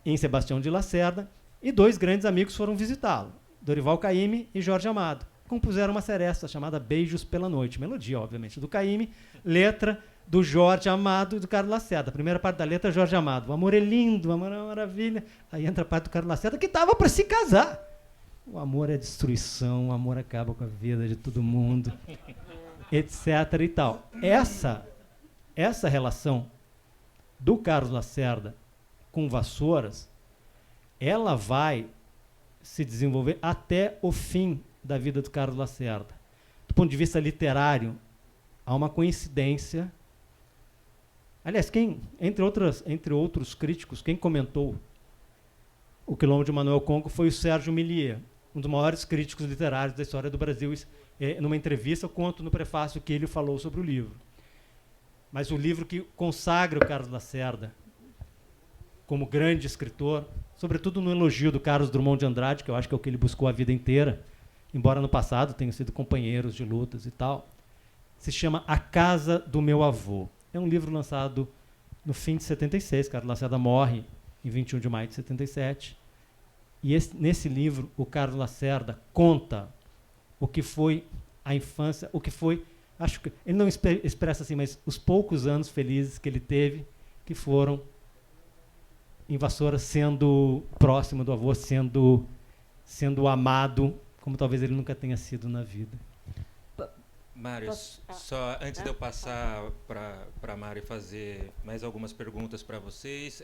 Speaker 6: em Sebastião de Lacerda, e 2 grandes amigos foram visitá-lo, Dorival Caymmi e Jorge Amado. Compuseram uma seresta chamada Beijos pela Noite. Melodia, obviamente, do Caymmi, letra do Jorge Amado e do Carlos Lacerda. A primeira parte da letra é Jorge Amado. O amor é lindo, o amor é uma maravilha. Aí entra a parte do Carlos Lacerda, que estava para se casar. O amor é destruição, o amor acaba com a vida de todo mundo, etc. e tal. Essa relação do Carlos Lacerda com Vassouras, ela vai se desenvolver até o fim da vida do Carlos Lacerda. Do ponto de vista literário, há uma coincidência. Aliás, entre outros críticos, quem comentou o Quilombo de Manuel Congo foi o Sérgio Millier, um dos maiores críticos literários da história do Brasil. Numa entrevista, eu conto no prefácio que ele falou sobre o livro. Mas o livro que consagra o Carlos Lacerda como grande escritor, sobretudo no elogio do Carlos Drummond de Andrade, que eu acho que é o que ele buscou a vida inteira, embora no passado tenham sido companheiros de lutas e tal, se chama A Casa do Meu Avô. É um livro lançado no fim de 76, Carlos Lacerda morre em 21 de maio de 77, e nesse livro o Carlos Lacerda conta o que foi a infância, o que foi, acho que ele não expressa assim, mas os poucos anos felizes que ele teve, que foram em Vassouras, sendo próximo do avô, sendo amado, como talvez ele nunca tenha sido na vida.
Speaker 5: Mário, só antes de eu passar para a Mário fazer mais algumas perguntas para vocês,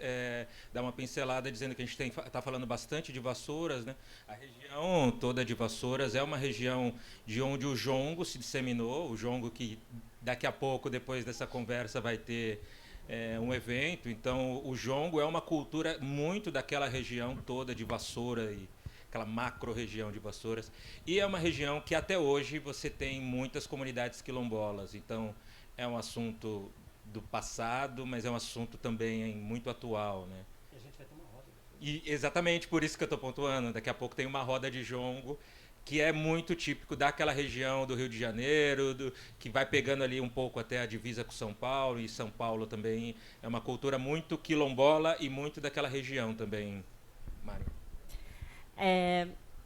Speaker 5: dar uma pincelada dizendo que a gente está falando bastante de Vassouras, né? A região toda de Vassouras é uma região de onde o jongo se disseminou, o jongo que daqui a pouco, depois dessa conversa, vai ter um evento. Então, o jongo é uma cultura muito daquela região toda de Vassoura e aquela macro-região de Vassouras, e é uma região que até hoje você tem muitas comunidades quilombolas, então é um assunto do passado, mas é um assunto também muito atual, né?
Speaker 6: E a gente vai ter uma roda.
Speaker 5: E exatamente por isso que eu estou pontuando, daqui a pouco tem uma roda de jongo, que é muito típico daquela região do Rio de Janeiro, que vai pegando ali um pouco até a divisa com São Paulo, e São Paulo também é uma cultura muito quilombola e muito daquela região também, Mário.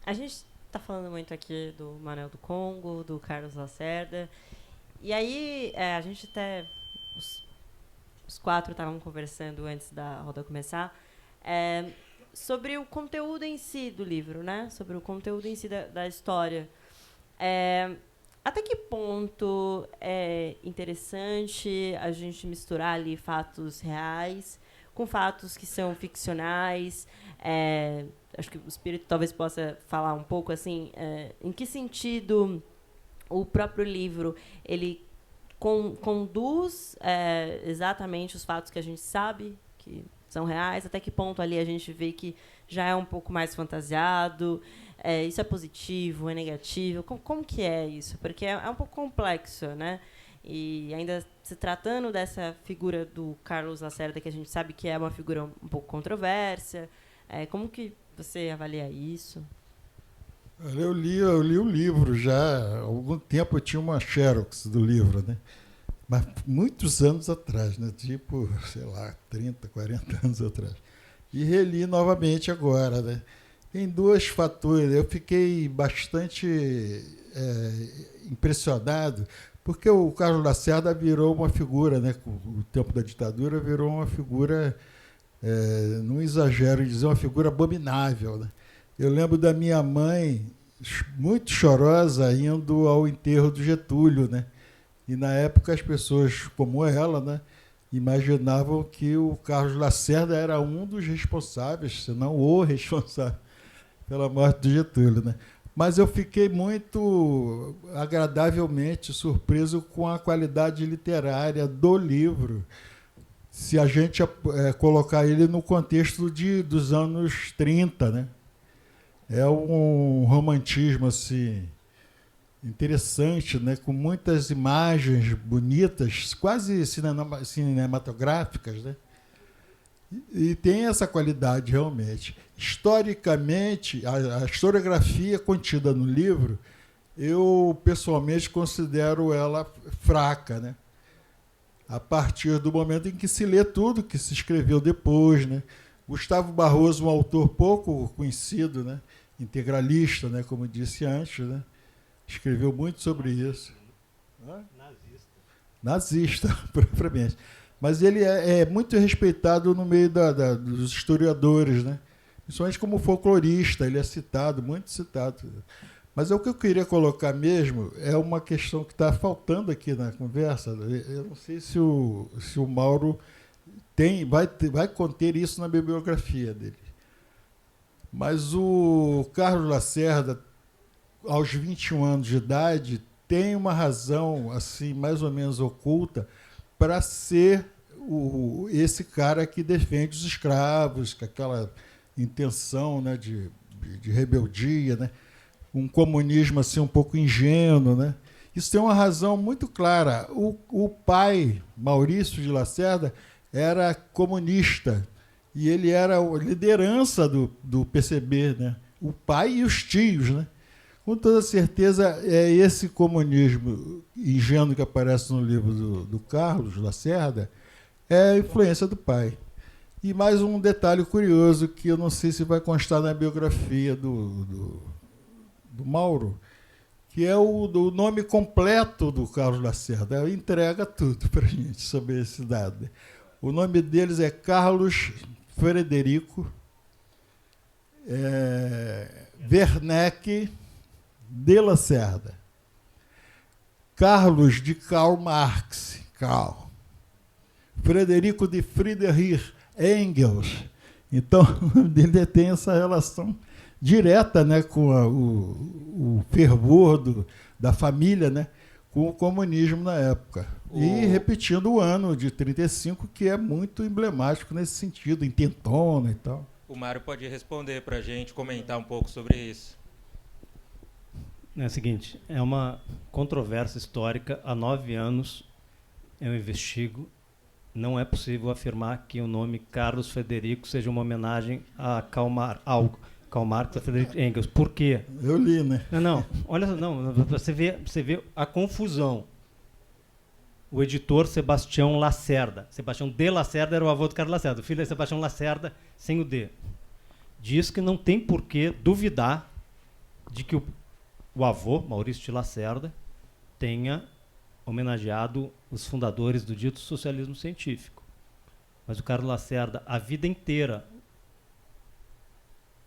Speaker 3: A gente está falando muito aqui do Manuel do Congo, do Carlos Lacerda. E aí, a gente até... Os 4 estavam conversando antes da roda começar, sobre o conteúdo em si do livro, né? Sobre o conteúdo em si da história. Até que ponto é interessante a gente misturar ali fatos reais com fatos que são ficcionais? Acho que o Espírito talvez possa falar um pouco assim, em que sentido o próprio livro ele conduz exatamente os fatos que a gente sabe que são reais, até que ponto ali a gente vê que já é um pouco mais fantasiado, isso é positivo, é negativo, como que é isso? Porque é um pouco complexo, né? E ainda se tratando dessa figura do Carlos Lacerda, que a gente sabe que é uma figura um pouco controversa, como que você avalia isso?
Speaker 4: Eu li o livro já há algum tempo. Eu tinha uma xerox do livro, né? Mas muitos anos atrás, né? Tipo, sei lá, 30, 40 anos atrás. E reli novamente agora, né? Tem dois fatores. Eu fiquei bastante impressionado, porque o Carlos Lacerda virou uma figura, né, com o tempo da ditadura, virou uma figura, não exagero em dizer, uma figura abominável, né? Eu lembro da minha mãe, muito chorosa, indo ao enterro do Getúlio, né? E, na época, as pessoas como ela, né, imaginavam que o Carlos Lacerda era um dos responsáveis, se não o responsável, pela morte do Getúlio, né? Mas eu fiquei muito agradavelmente surpreso com a qualidade literária do livro, se a gente colocar ele no contexto dos anos 30, né? É um romantismo assim, interessante, né? Com muitas imagens bonitas, quase cinematográficas, né? E tem essa qualidade realmente. Historicamente, a historiografia contida no livro, eu pessoalmente considero ela fraca, né? A partir do momento em que se lê tudo que se escreveu depois, né? Gustavo Barroso, um autor pouco conhecido, né? Integralista, né? Como disse antes, né? Escreveu muito sobre isso. Nazista, propriamente. Mas ele é muito respeitado no meio dos historiadores, né? Principalmente como folclorista, ele é citado, muito citado. Mas o que eu queria colocar mesmo é uma questão que está faltando aqui na conversa. Eu não sei se o Mauro vai conter isso na bibliografia dele. Mas o Carlos Lacerda, aos 21 anos de idade, tem uma razão assim mais ou menos oculta para ser esse cara que defende os escravos, com aquela intenção, né, de rebeldia, né, um comunismo assim um pouco ingênuo, né. Isso tem uma razão muito clara. O pai, Maurício de Lacerda, era comunista e ele era a liderança do PCB, né, o pai e os tios, né. Com toda certeza, é esse comunismo ingênuo que aparece no livro do Carlos Lacerda, é a influência do pai. E mais um detalhe curioso, que eu não sei se vai constar na biografia do Mauro, que é o nome completo do Carlos Lacerda. Entrega tudo para a gente sobre esse dado. O nome deles é Carlos Frederico Werneck de Lacerda. Carlos de Karl Marx, Karl. Frederico de Friedrich Engels. Então, ele tem essa relação direta, né, com o fervor da família, né, com o comunismo na época. E repetindo o ano de 35, que é muito emblemático nesse sentido, intentona e tal.
Speaker 5: O Mário pode responder para a gente, comentar um pouco sobre isso.
Speaker 6: É o seguinte, é uma controvérsia histórica. Há 9 anos eu investigo. Não é possível afirmar que o nome Carlos Frederico seja uma homenagem a Karl Marx, a Friedrich Engels. Por quê?
Speaker 4: Eu li, né?
Speaker 6: Não, olha, não, você vê a confusão. O editor Sebastião Lacerda. Sebastião de Lacerda era o avô do Carlos Lacerda. O filho é Sebastião Lacerda, sem o D. Diz que não tem por que duvidar de que o avô, Maurício de Lacerda, tenha homenageado os fundadores do dito socialismo científico. Mas o Carlos Lacerda, a vida inteira,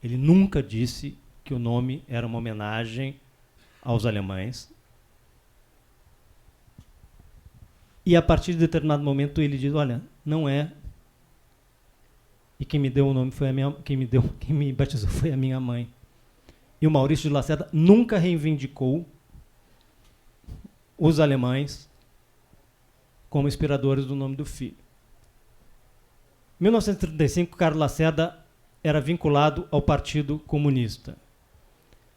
Speaker 6: ele nunca disse que o nome era uma homenagem aos alemães. E a partir de determinado momento ele diz, olha, não é. E quem me deu o nome foi quem me batizou foi a minha mãe. E o Maurício de Lacerda nunca reivindicou os alemães como inspiradores do nome do filho. Em 1935, Carlos Lacerda era vinculado ao Partido Comunista.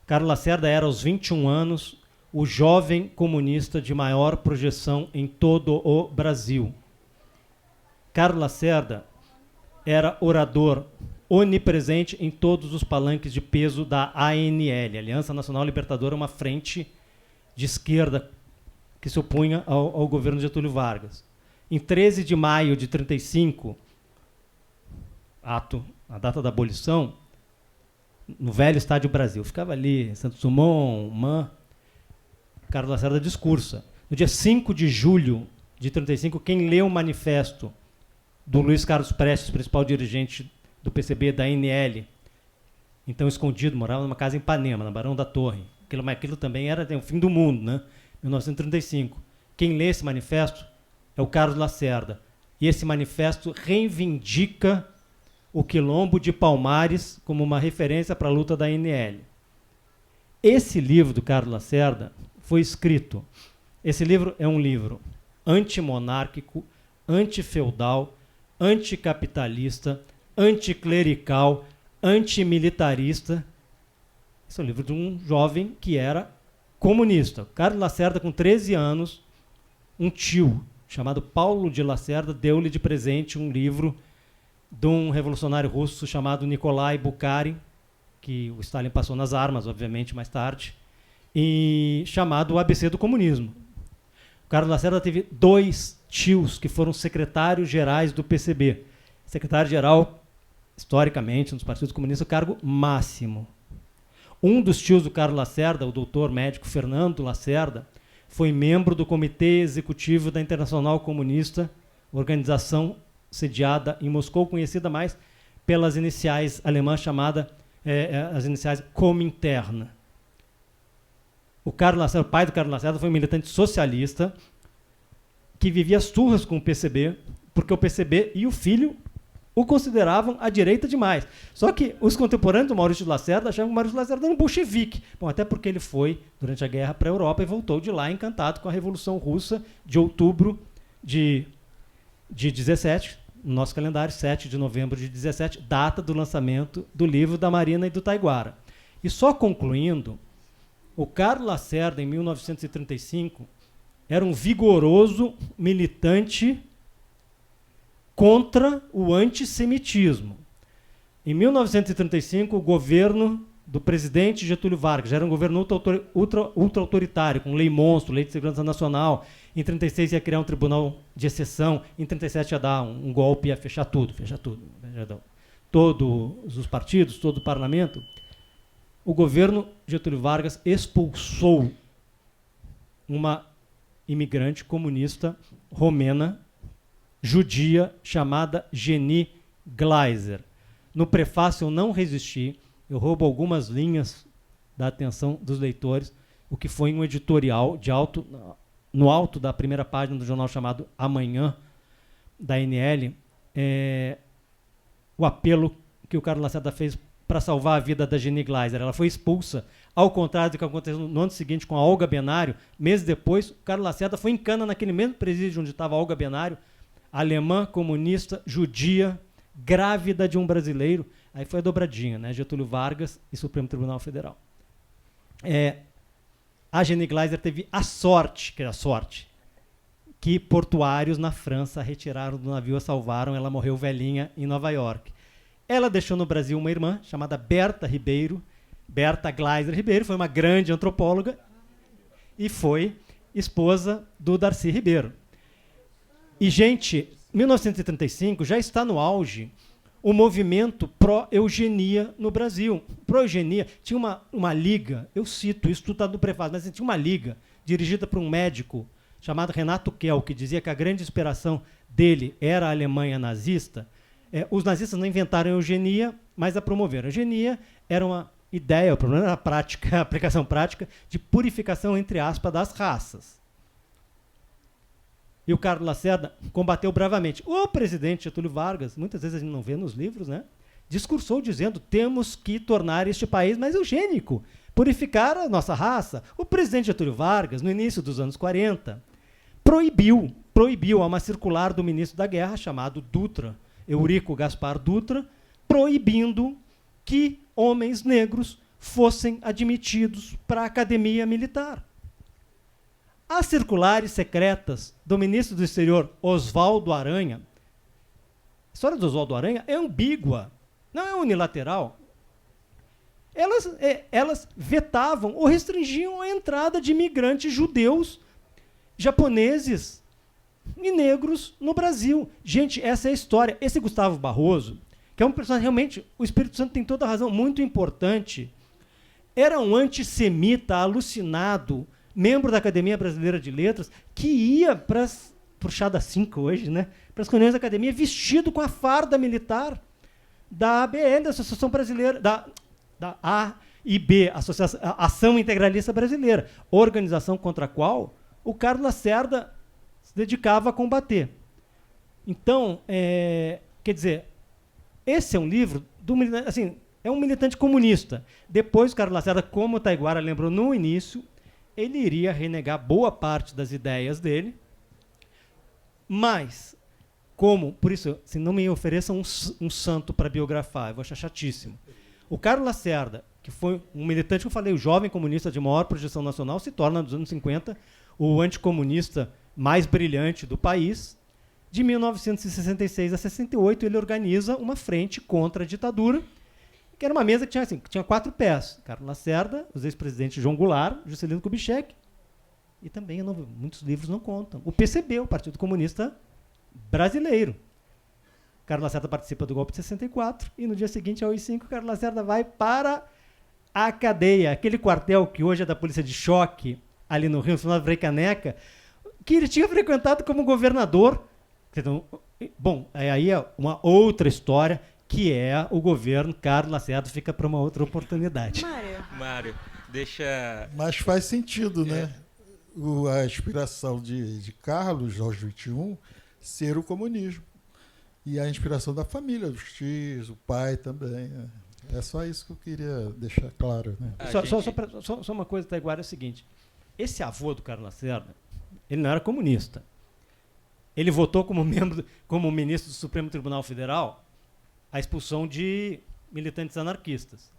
Speaker 6: Carlos Lacerda era, aos 21 anos, o jovem comunista de maior projeção em todo o Brasil. Carlos Lacerda era orador onipresente em todos os palanques de peso da ANL, Aliança Nacional Libertadora, uma frente de esquerda que se opunha ao governo de Getúlio Vargas. Em 13 de maio de 1935, a data da abolição, no velho Estádio Brasil. Ficava ali, Santos Dumont, Man, Carlos Lacerda discursa. No dia 5 de julho de 1935, quem leu o manifesto do Luiz Carlos Prestes, principal dirigente do PCB, da ANL, então escondido, morava numa casa em Ipanema, na Barão da Torre. Aquilo também era o fim do mundo, né? 1935. Quem lê esse manifesto é o Carlos Lacerda. E esse manifesto reivindica o Quilombo de Palmares como uma referência para a luta da ANL. Esse livro do Carlos Lacerda foi escrito. Esse livro é um livro antimonárquico, antifeudal, anticapitalista, anticlerical, antimilitarista. Esse é um livro de um jovem que era comunista. Carlos Lacerda, com 13 anos, um tio chamado Paulo de Lacerda deu-lhe de presente um livro de um revolucionário russo chamado Nikolai Bukharin, que o Stalin passou nas armas, obviamente, mais tarde, e chamado O ABC do Comunismo. O Carlos Lacerda teve 2 tios que foram secretários-gerais do PCB. Secretário-geral, historicamente, nos partidos comunistas, o cargo máximo. Um dos tios do Carlos Lacerda, o doutor médico Fernando Lacerda, foi membro do Comitê Executivo da Internacional Comunista, organização sediada em Moscou, conhecida mais pelas iniciais alemãs as iniciais Comintern. O Carlos Lacerda, o pai do Carlos Lacerda, foi um militante socialista que vivia as turras com o PCB, porque o PCB e o filho o consideravam à direita demais. Só que os contemporâneos do Maurício de Lacerda achavam que o Maurício de Lacerda era um bolchevique. Bom, até porque ele foi, durante a guerra, para a Europa e voltou de lá encantado com a Revolução Russa de outubro de 17, no nosso calendário, 7 de novembro de 17, data do lançamento do livro da Marina e do Taiguara. E só concluindo, o Carlos Lacerda, em 1935, era um vigoroso militante contra o antissemitismo. Em 1935, o governo do presidente Getúlio Vargas já era um governo ultra-autoritário, com lei monstro, lei de segurança nacional. Em 1936 ia criar um tribunal de exceção. Em 1937 ia dar um golpe e ia fechar tudo. Todos os partidos, todo o parlamento. O governo Getúlio Vargas expulsou uma imigrante comunista romena, judia, chamada Jenny Gleiser. No prefácio eu não resisti, eu roubo algumas linhas da atenção dos leitores, o que foi um editorial no alto da primeira página do jornal chamado Amanhã, da ANL, o apelo que o Carlos Lacerda fez para salvar a vida da Jenny Gleiser. Ela foi expulsa, ao contrário do que aconteceu no ano seguinte com a Olga Benário. Meses depois, o Carlos Lacerda foi em cana naquele mesmo presídio onde estava a Olga Benário, alemã, comunista, judia, grávida de um brasileiro. Aí foi a dobradinha, né? Getúlio Vargas e Supremo Tribunal Federal. A Jenny Gleiser teve a sorte, que portuários na França a retiraram do navio, a salvaram. Ela morreu velhinha em Nova York. Ela deixou no Brasil uma irmã chamada Berta Gleiser Ribeiro, foi uma grande antropóloga e foi esposa do Darcy Ribeiro. E, gente, 1935 já está no auge o movimento pró-eugenia no Brasil. Pró-eugenia tinha uma liga, eu cito, isso tudo está no prefácio, mas tinha uma liga dirigida por um médico chamado Renato Kell, que dizia que a grande inspiração dele era a Alemanha nazista. Os nazistas não inventaram a eugenia, mas a promoveram. A eugenia era uma ideia, o problema era a prática, a aplicação prática de purificação, entre aspas, das raças. E o Carlos Lacerda combateu bravamente. O presidente Getúlio Vargas, muitas vezes a gente não vê nos livros, né, discursou dizendo: temos que tornar este país mais eugênico, purificar a nossa raça. O presidente Getúlio Vargas, no início dos anos 40, proibiu a uma circular do ministro da Guerra, chamado Dutra, Eurico Gaspar Dutra, proibindo que homens negros fossem admitidos para a academia militar. As circulares secretas do ministro do Exterior, Oswaldo Aranha, a história do Oswaldo Aranha é ambígua, não é unilateral. Elas vetavam ou restringiam a entrada de imigrantes judeus, japoneses e negros no Brasil. Gente, essa é a história. Esse Gustavo Barroso, que é um personagem realmente, o Espírito Santo tem toda a razão, muito importante. Era um antissemita alucinado, membro da Academia Brasileira de Letras, que ia para as puxada 5 hoje, né? Para as reuniões da academia, vestido com a farda militar da ABL, da Associação Brasileira, da AIB, Ação Integralista Brasileira, organização contra a qual o Carlos Lacerda se dedicava a combater. Então, quer dizer, esse é um livro do militante, assim, é um militante comunista. Depois, o Carlos Lacerda, como o Taiguara lembrou no início, ele iria renegar boa parte das ideias dele, mas, por isso, se não me ofereçam um santo para biografar, eu vou achar chatíssimo. O Carlos Lacerda, que foi um militante, que eu falei, o jovem comunista de maior projeção nacional, se torna, nos anos 50, o anticomunista mais brilhante do país. De 1966 a 68, ele organiza uma frente contra a ditadura, que era uma mesa que tinha 4 pés. Carlos Lacerda, os ex-presidentes João Goulart, Juscelino Kubitschek, e também, muitos livros não contam, o PCB, o Partido Comunista Brasileiro. Carlos Lacerda participa do golpe de 64 e no dia seguinte, ao AI-5, Carlos Lacerda vai para a cadeia, aquele quartel que hoje é da Polícia de Choque, ali no Rio, chamado Frei Caneca, que ele tinha frequentado como governador. Então, bom, aí é uma outra história, que é o governo Carlos Lacerda, fica para uma outra oportunidade.
Speaker 5: Mário, deixa...
Speaker 4: Mas faz sentido, né? A inspiração de Carlos, aos 21, ser o comunismo. E a inspiração da família, dos tios, o pai também. É só isso que eu queria deixar claro. Né?
Speaker 6: Só uma coisa, Taiguara, é o seguinte. Esse avô do Carlos Lacerda, ele não era comunista. Ele votou como ministro do Supremo Tribunal Federal a expulsão de militantes anarquistas.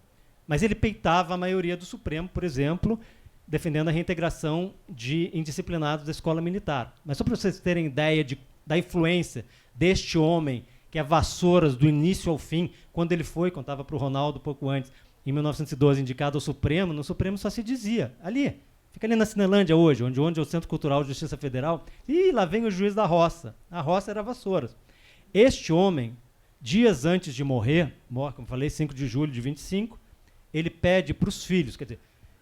Speaker 6: Mas ele peitava a maioria do Supremo, por exemplo, defendendo a reintegração de indisciplinados da escola militar. Mas só para vocês terem ideia da influência deste homem, que é Vassouras, do início ao fim, quando ele foi, contava para o Ronaldo pouco antes, em 1912, indicado ao Supremo, no Supremo só se dizia, ali, fica ali na Cinelândia hoje, onde é o Centro Cultural de Justiça Federal, e lá vem o juiz da Roça. A Roça era Vassouras. Este homem, dias antes de morrer, como falei, 5 de julho de 25, ele pede para os filhos, quer dizer,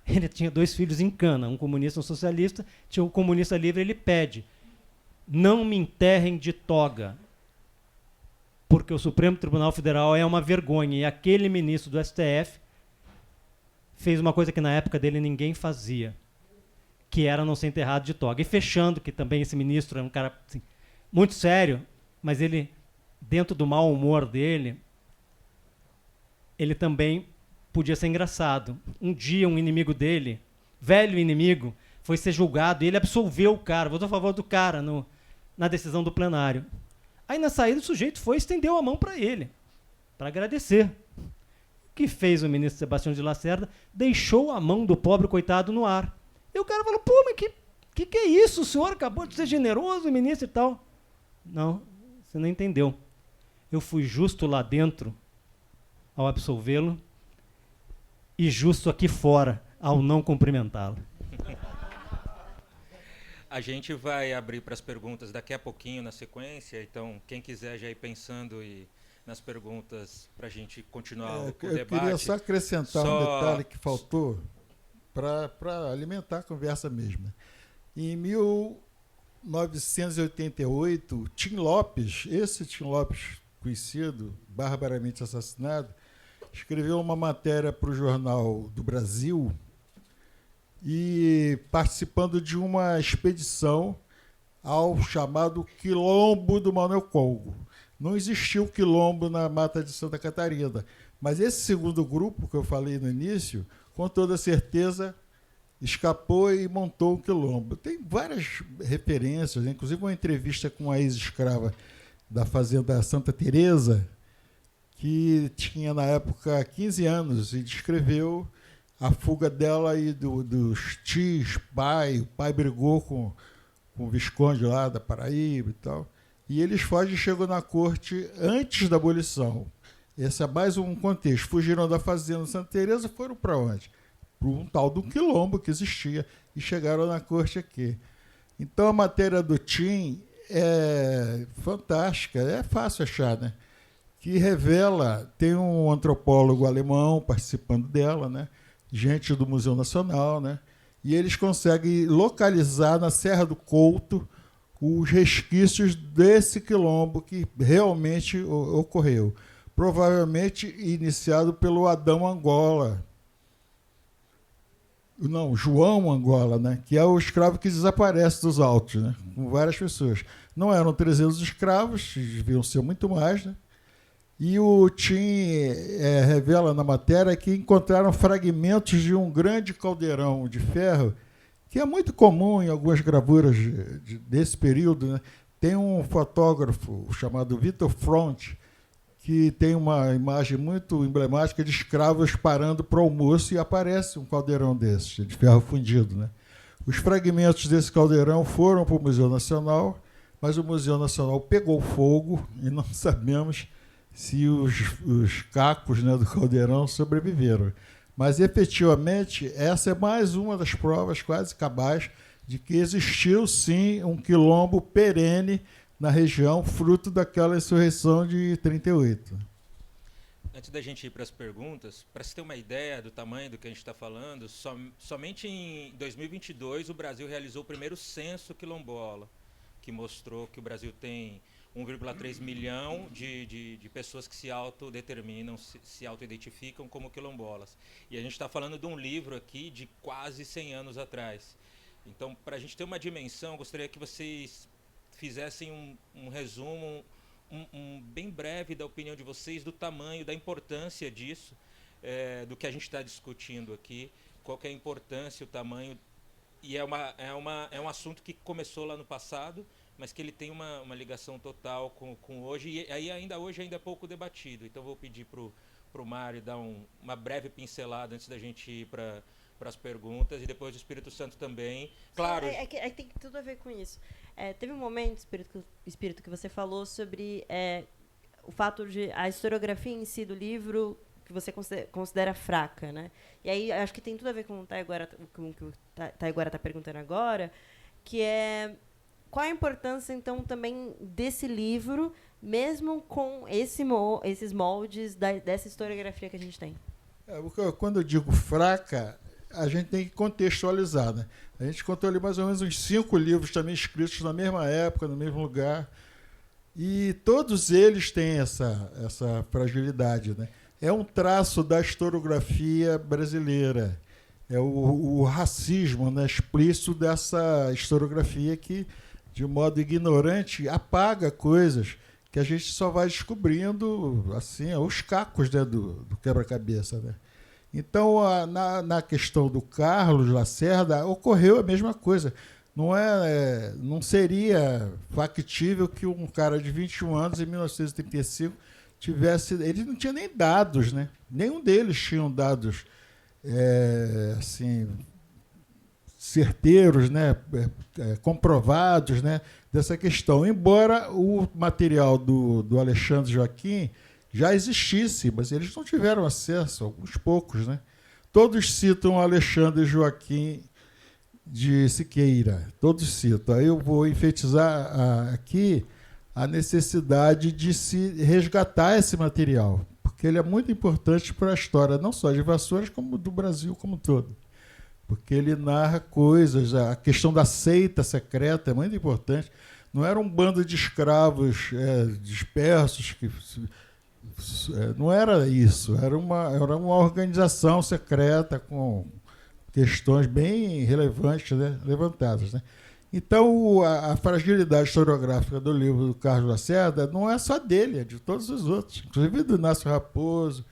Speaker 6: ele tinha 2 filhos em cana, um comunista e um socialista, tinha um comunista livre, ele pede, não me enterrem de toga, porque o Supremo Tribunal Federal é uma vergonha, e aquele ministro do STF fez uma coisa que na época dele ninguém fazia, que era não ser enterrado de toga. E fechando, que também esse ministro é um cara assim, muito sério, mas ele, dentro do mau humor dele, ele também podia ser engraçado. Um dia, um inimigo dele, velho inimigo, foi ser julgado e ele absolveu o cara, votou a favor do cara na decisão do plenário. Aí, na saída, o sujeito foi e estendeu a mão para ele, para agradecer. O que fez o ministro Sebastião de Lacerda? Deixou a mão do pobre coitado no ar. E o cara falou, pô, mas que é isso? O senhor acabou de ser generoso, ministro e tal. Não, você não entendeu. Eu fui justo lá dentro ao absolvê-lo e justo aqui fora ao não cumprimentá-lo.
Speaker 5: A gente vai abrir para as perguntas daqui a pouquinho na sequência, então quem quiser já ir pensando nas perguntas para a gente continuar o debate.
Speaker 4: Eu queria só acrescentar um detalhe que faltou para alimentar a conversa mesmo. Em 1988, Tim Lopes, esse Tim Lopes conhecido, barbaramente assassinado, escreveu uma matéria para o Jornal do Brasil e participando de uma expedição ao chamado Quilombo do Manuel Congo. Não existiu quilombo na Mata de Santa Catarina, mas esse segundo grupo que eu falei no início, com toda certeza, escapou e montou um quilombo. Tem várias referências, inclusive uma entrevista com a ex-escrava da fazenda Santa Teresa, que tinha, na época, 15 anos, e descreveu a fuga dela e dos tios, pai. O pai brigou com o Visconde lá da Paraíba e tal. E eles fogem e chegam na corte antes da abolição. Esse é mais um contexto. Fugiram da fazenda Santa Teresa, foram para onde? Para um tal do quilombo que existia e chegaram na corte aqui. Então a matéria do Tim é fantástica, é fácil achar, né? que revela, tem um antropólogo alemão participando dela, né? Gente do Museu Nacional, né? E eles conseguem localizar na Serra do Couto os resquícios desse quilombo que realmente ocorreu. Provavelmente iniciado pelo Adão Angola. Não, João Angola, né? Que é o escravo que desaparece dos autos, né? Com várias pessoas. Não eram 300 escravos, deviam ser muito mais, né? E o Tim revela na matéria que encontraram fragmentos de um grande caldeirão de ferro, que é muito comum em algumas gravuras desse período, né? Tem um fotógrafo chamado Vitor Front, que tem uma imagem muito emblemática de escravos parando para o almoço e aparece um caldeirão desse, de ferro fundido, né? Os fragmentos desse caldeirão foram para o Museu Nacional, mas o Museu Nacional pegou fogo e não sabemos se os cacos, né, do caldeirão sobreviveram. Mas, efetivamente, essa é mais uma das provas quase cabais de que existiu, sim, um quilombo perene na região, fruto daquela insurreição de 38.
Speaker 5: Antes da gente ir para as perguntas, para se ter uma ideia do tamanho do que a gente está falando, somente em 2022 o Brasil realizou o primeiro censo quilombola, que mostrou que o Brasil tem 1,3 milhão de pessoas que se autodeterminam, se autoidentificam como quilombolas. E a gente está falando de um livro aqui de quase 100 anos atrás. Então, para a gente ter uma dimensão, eu gostaria que vocês fizessem um resumo bem breve da opinião de vocês, do tamanho, da importância disso, do que a gente está discutindo aqui, qual que é a importância, o tamanho. E é um assunto que começou lá no passado, mas que ele tem uma ligação total com hoje, e aí ainda hoje é pouco debatido. Então vou pedir para o Mário dar uma breve pincelada antes da gente ir para as perguntas, e depois o Espírito Santo também. Claro.
Speaker 3: Que tem tudo a ver com isso. Teve um momento, Espírito, que você falou sobre o fato de a historiografia em si do livro que você considera fraca, né? E aí acho que tem tudo a ver com o que o Taiguara está perguntando agora, que é qual a importância, então, também desse livro, mesmo com esses moldes dessa historiografia que a gente tem?
Speaker 4: Quando eu digo fraca, a gente tem que contextualizar, né? A gente contou ali mais ou menos uns 5 livros também escritos na mesma época, no mesmo lugar, e todos eles têm essa fragilidade, né? É um traço da historiografia brasileira, é o racismo, né, explícito dessa historiografia que, de modo ignorante, apaga coisas que a gente só vai descobrindo assim, os cacos, né, do quebra-cabeça, né? Então, na questão do Carlos Lacerda, ocorreu a mesma coisa. Não seria factível que um cara de 21 anos, em 1935, tivesse... Ele não tinha nem dados, né? Nenhum deles tinham dados assim, certeiros, né? Comprovados, né? Dessa questão. Embora o material do Alexandre Joaquim já existisse, mas eles não tiveram acesso, alguns poucos, né? Todos citam Alexandre Joaquim de Siqueira, todos citam. Aí eu vou enfatizar aqui a necessidade de se resgatar esse material, porque ele é muito importante para a história, não só de Vassouras, como do Brasil como um todo. Porque ele narra coisas, a questão da seita secreta é muito importante. Não era um bando de escravos dispersos que... Não era isso, era uma organização secreta com questões bem relevantes, né, levantadas, né? Então, a fragilidade historiográfica do livro do Carlos Lacerda não é só dele, é de todos os outros, inclusive do Inácio Raposo,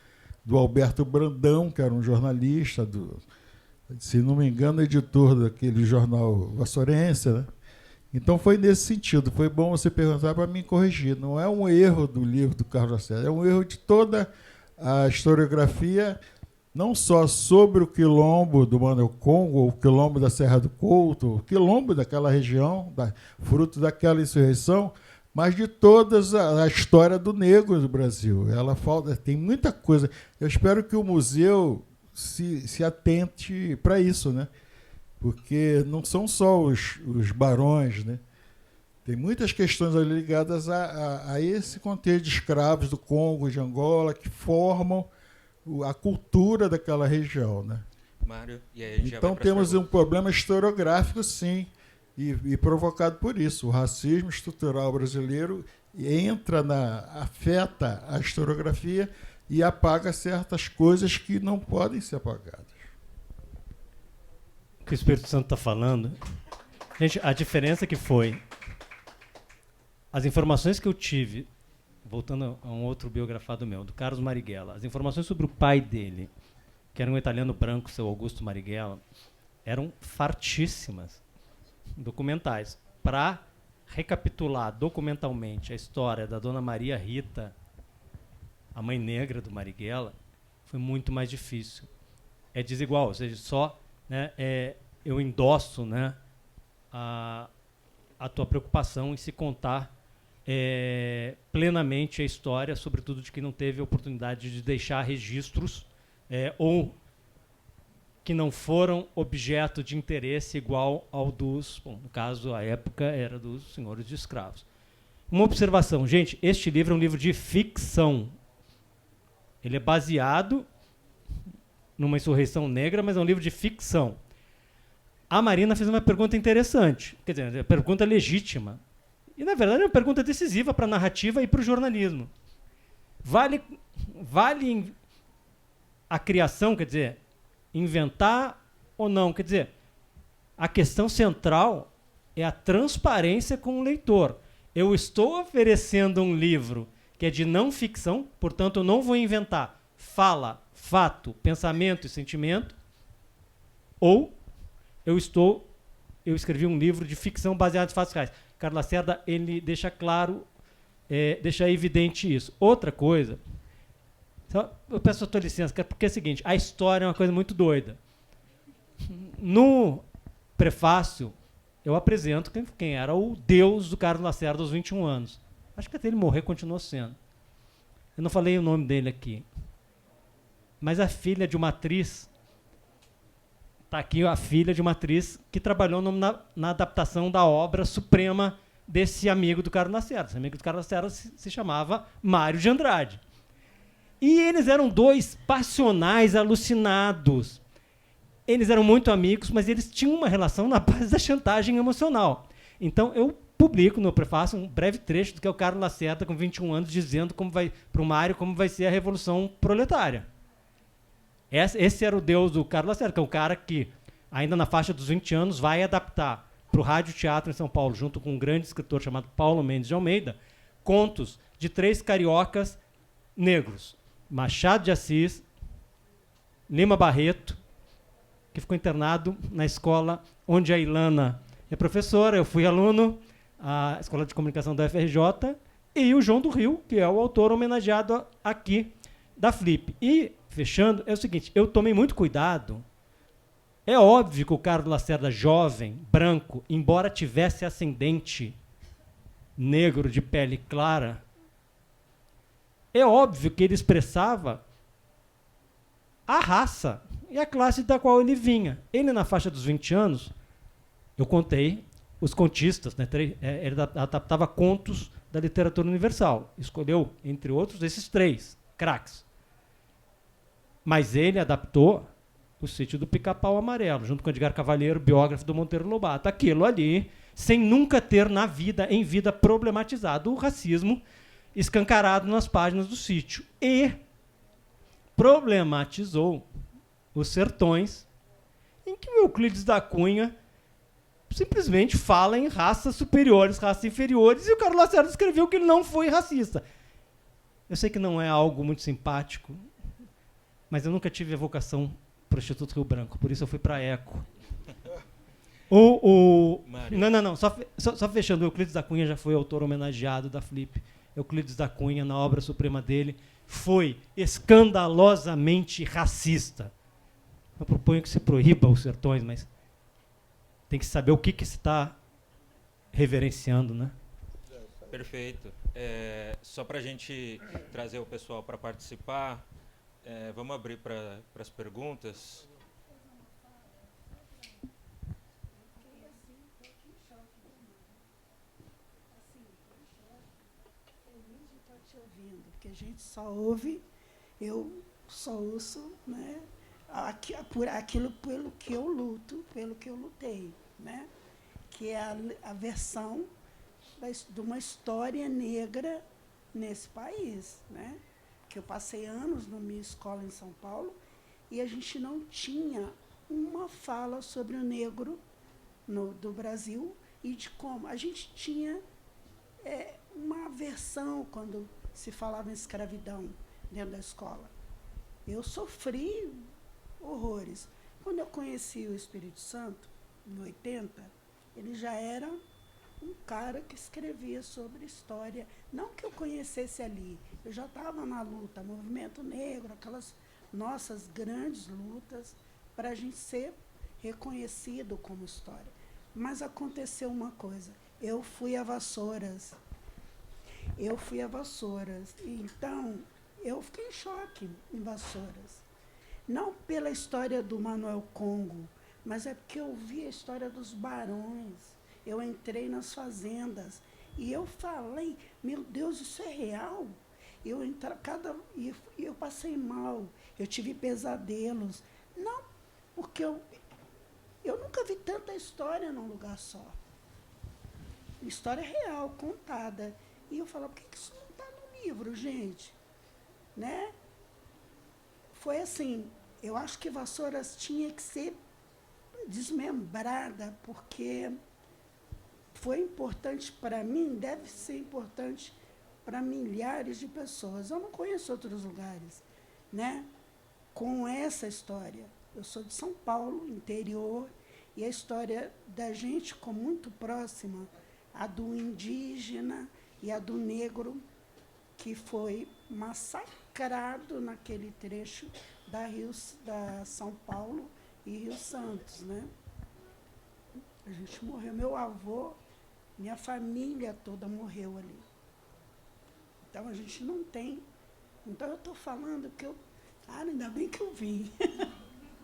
Speaker 4: do Alberto Brandão, que era um jornalista, se não me engano, editor daquele jornal vassourense, né? Então foi nesse sentido, foi bom você perguntar para mim corrigir. Não é um erro do livro do Carlos Lacerda, é um erro de toda a historiografia, não só sobre o quilombo do Manuel Congo, o quilombo da Serra do Couto, o quilombo daquela região, fruto daquela insurreição, mas de toda a história do negro do Brasil. Ela tem muita coisa. Eu espero que o museu se atente para isso, né? Porque não são só os barões, né? Tem muitas questões ali ligadas a esse contexto de escravos do Congo, de Angola, que formam a cultura daquela região, né?
Speaker 5: Mário, e aí a gente já
Speaker 4: Então
Speaker 5: vai pras
Speaker 4: temos um
Speaker 5: perguntas.
Speaker 4: problema historiográfico, sim, e provocado por isso. O racismo estrutural brasileiro afeta a historiografia e apaga certas coisas que não podem ser apagadas.
Speaker 6: O que o Espírito Santo está falando, gente, a diferença que foi as informações que eu tive, voltando a um outro biografado meu, do Carlos Marighella, as informações sobre o pai dele, que era um italiano branco, seu Augusto Marighella, eram fartíssimas, documentais. Para recapitular documentalmente a história da Dona Maria Rita, a mãe negra do Marighella, foi muito mais difícil. É desigual, ou seja, só, né, eu endosso, né, a tua preocupação em se contar plenamente a história, sobretudo de quem não teve a oportunidade de deixar registros ou que não foram objeto de interesse igual ao dos, bom, no caso, a época era dos senhores de escravos. Uma observação, gente, este livro é um livro de ficção. Ele é baseado numa insurreição negra, mas é um livro de ficção. A Marina fez uma pergunta interessante, quer dizer, uma pergunta legítima. E, na verdade, é uma pergunta decisiva para a narrativa e para o jornalismo. Vale a criação, quer dizer, inventar ou não? Quer dizer, a questão central é a transparência com o leitor. Eu estou oferecendo um livro que é de não ficção, portanto, eu não vou inventar fala, fato, pensamento e sentimento, ou eu escrevi um livro de ficção baseado em fatos reais. Carlos Lacerda, ele deixa claro, deixa evidente isso. Outra coisa, eu peço a tua licença, porque é o seguinte, a história é uma coisa muito doida. No prefácio, eu apresento quem era o Deus do Carlos Lacerda aos 21 anos. Acho que até ele morrer continuou sendo. Eu não falei o nome dele aqui. Mas a filha de uma atriz, está aqui a filha de uma atriz que trabalhou na adaptação da obra suprema desse amigo do Carlos Lacerda. Esse amigo do Carlos Lacerda se chamava Mário de Andrade. E eles eram dois passionais alucinados. Eles eram muito amigos, mas eles tinham uma relação na base da chantagem emocional. Então, eu publico no prefácio um breve trecho do que é o Carlos Lacerda, com 21 anos, dizendo para o Mário como vai ser a Revolução Proletária. Esse era o Deus do Carlos Lacerda, que é um cara que, ainda na faixa dos 20 anos, vai adaptar para o Rádio Teatro em São Paulo, junto com um grande escritor chamado Paulo Mendes de Almeida, contos de 3 cariocas negros. Machado de Assis, Lima Barreto, que ficou internado na escola onde a Ilana é professora, eu fui aluno, a Escola de Comunicação da UFRJ, e o João do Rio, que é o autor homenageado aqui da Flip. E, fechando, é o seguinte, eu tomei muito cuidado. É óbvio que o Carlos Lacerda, jovem, branco, embora tivesse ascendente negro de pele clara, é óbvio que ele expressava a raça e a classe da qual ele vinha. Ele, na faixa dos 20 anos, eu contei, os contistas, né, ele adaptava contos da literatura universal. Escolheu, entre outros, esses 3 craques. Mas ele adaptou o Sítio do Pica-Pau Amarelo, junto com Edgar Cavalheiro, biógrafo do Monteiro Lobato. Aquilo ali, sem nunca ter em vida, problematizado o racismo escancarado nas páginas do Sítio. E problematizou os Sertões, em que o Euclides da Cunha simplesmente fala em raças superiores, raças inferiores, e o Carlos Lacerda escreveu que ele não foi racista. Eu sei que não é algo muito simpático, mas eu nunca tive a vocação para o Instituto Rio Branco, por isso eu fui para a ECO. Não, só fechando, o Euclides da Cunha já foi autor homenageado da Flip. Euclides da Cunha, na obra suprema dele, foi escandalosamente racista. Eu proponho que se proíba os Sertões, mas tem que saber o que se está reverenciando, né?
Speaker 5: Perfeito. Só para a gente trazer o pessoal para participar, vamos abrir para as perguntas.
Speaker 7: estou te ouvindo, porque a gente só ouve, eu só ouço, né, por aquilo pelo que eu luto, pelo que eu lutei, né, que é a versão de uma história negra nesse país, né, que eu passei anos na minha escola em São Paulo e a gente não tinha uma fala sobre o negro do Brasil e de como a gente tinha uma aversão quando se falava em escravidão dentro da escola. Eu sofri horrores. Quando eu conheci o Espírito Santo, em 80, ele já era um cara que escrevia sobre história. Não que eu conhecesse ali, eu já estava na luta, movimento negro, aquelas nossas grandes lutas para a gente ser reconhecido como história. Mas aconteceu uma coisa, eu fui a Vassouras. Então, eu fiquei em choque em Vassouras. Não pela história do Manuel Congo, mas é porque eu vi a história dos barões. Eu entrei nas fazendas e eu falei, meu Deus, isso é real? Eu passei mal, eu tive pesadelos. Não, porque eu nunca vi tanta história num lugar só. História real, contada. E eu falava, por que isso não está no livro, gente? Né? Foi assim, eu acho que Vassouras tinha que ser desmembrada, porque foi importante para mim, deve ser importante para milhares de pessoas. Eu não conheço outros lugares, né, com essa história. Eu sou de São Paulo, interior, e a história da gente ficou muito próxima, a do indígena e a do negro, que foi massacrado naquele trecho da São Paulo e Rio Santos, né? A gente morreu, meu avô, minha família toda morreu ali. Então a gente não tem. Então eu estou falando que eu. Ainda bem que eu vim.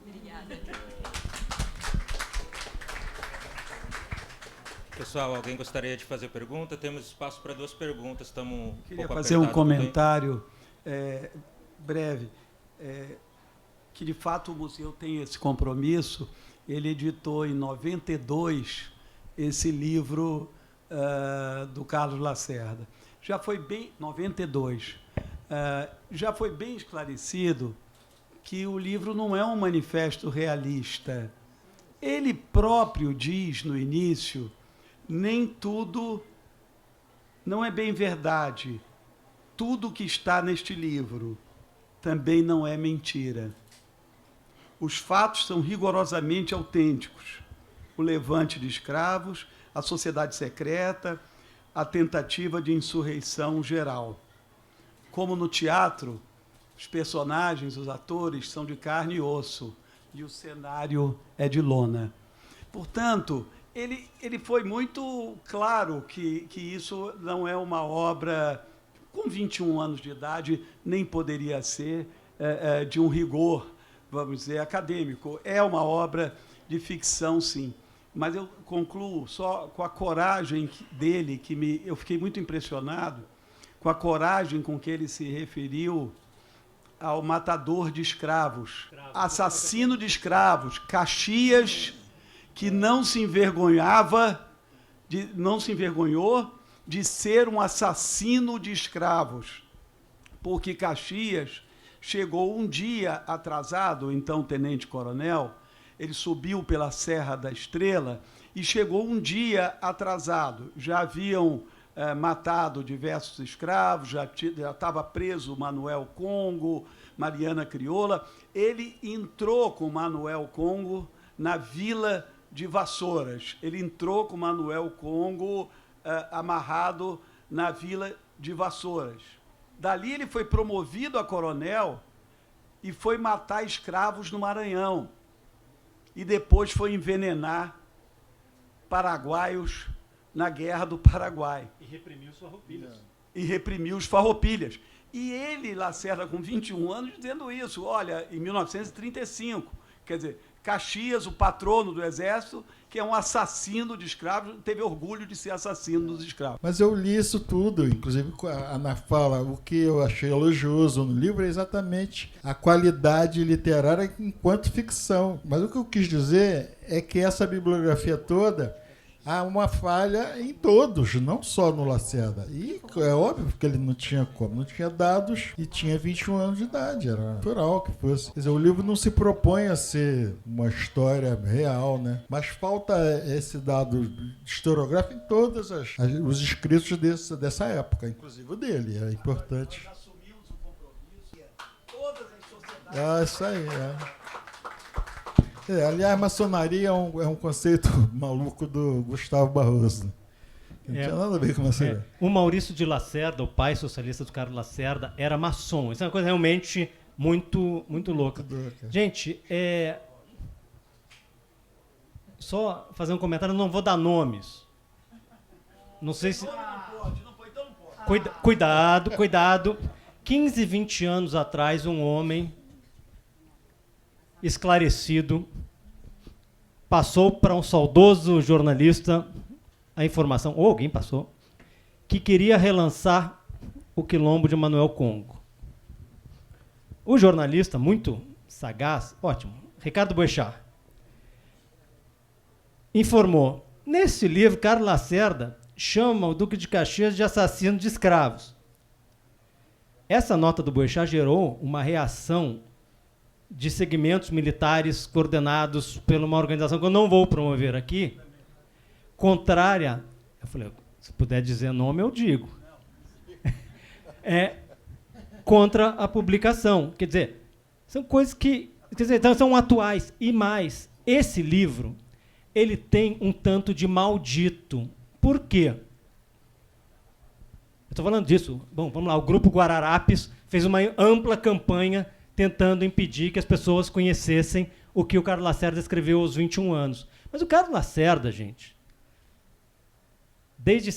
Speaker 3: Obrigada.
Speaker 5: Pessoal, alguém gostaria de fazer pergunta? Temos espaço para 2 perguntas. Estamos
Speaker 2: Queria fazer um comentário breve. Que, de fato, o museu tem esse compromisso. Ele editou, em 92, esse livro do Carlos Lacerda. Já foi bem... 92. Já foi bem esclarecido que o livro não é um manifesto realista. Ele próprio diz, no início, nem tudo não é bem verdade. Tudo que está neste livro também não é mentira. Os fatos são rigorosamente autênticos. O levante de escravos, a sociedade secreta, a tentativa de insurreição geral. Como no teatro, os personagens, os atores, são de carne e osso, e o cenário é de lona. Portanto, ele foi muito claro que isso não é uma obra, com 21 anos de idade, nem poderia ser de um rigor, vamos dizer, acadêmico. É uma obra de ficção, sim. Mas eu concluo só com a coragem dele, eu fiquei muito impressionado com a coragem com que ele se referiu ao matador de escravos, assassino de escravos, Caxias, que não se envergonhou de ser um assassino de escravos, porque Caxias chegou um dia atrasado, então tenente-coronel, ele subiu pela Serra da Estrela e chegou um dia atrasado. Já haviam matado diversos escravos, já estava preso Manuel Congo, Mariana Crioula. Ele entrou com Manuel Congo na vila de Vassouras. Ele entrou com Manuel Congo amarrado na vila de Vassouras. Dali ele foi promovido a coronel e foi matar escravos no Maranhão. E depois foi envenenar paraguaios na Guerra do Paraguai.
Speaker 6: E reprimiu os farroupilhas.
Speaker 2: E ele, Lacerda, com 21 anos, dizendo isso, olha, em 1935, quer dizer, Caxias, o patrono do Exército, que é um assassino de escravos, teve orgulho de ser assassino dos escravos.
Speaker 4: Mas eu li isso tudo, inclusive a Ana fala, o que eu achei elogioso no livro é exatamente a qualidade literária enquanto ficção. Mas o que eu quis dizer é que essa bibliografia toda, há uma falha em todos, não só no Lacerda. E é óbvio que ele não tinha como, não tinha dados e tinha 21 anos de idade, era natural que fosse. Quer dizer, o livro não se propõe a ser uma história real, né? Mas falta esse dado historiográfico em todos os escritos dessa época, inclusive o dele, é importante.
Speaker 2: Nós assumimos o compromisso, todas as sociedades...
Speaker 4: Isso aí, aliás, maçonaria é um conceito maluco do Gustavo Barroso. Não tinha nada a ver com maçonaria.
Speaker 6: O Maurício de Lacerda, o pai socialista do Carlos Lacerda, era maçom. Isso é uma coisa realmente muito, muito louca. Gente, só fazer um comentário, não vou dar nomes. Não sei se... Cuidado. 15, 20 anos atrás, um homem esclarecido passou para um saudoso jornalista a informação, ou alguém passou, que queria relançar o Quilombo de Manuel Congo. O jornalista, muito sagaz, ótimo, Ricardo Boechat, informou, nesse livro, Carlos Lacerda chama o Duque de Caxias de assassino de escravos. Essa nota do Boechat gerou uma reação de segmentos militares coordenados por uma organização que eu não vou promover aqui, contrária, eu falei, se puder dizer nome, eu digo, contra a publicação. Quer dizer, são coisas que então, são atuais. E mais, esse livro, ele tem um tanto de maldito. Por quê? Eu estou falando disso. Bom, vamos lá, o Grupo Guararapes fez uma ampla campanha tentando impedir que as pessoas conhecessem o que o Carlos Lacerda escreveu aos 21 anos. Mas o Carlos Lacerda, gente, desde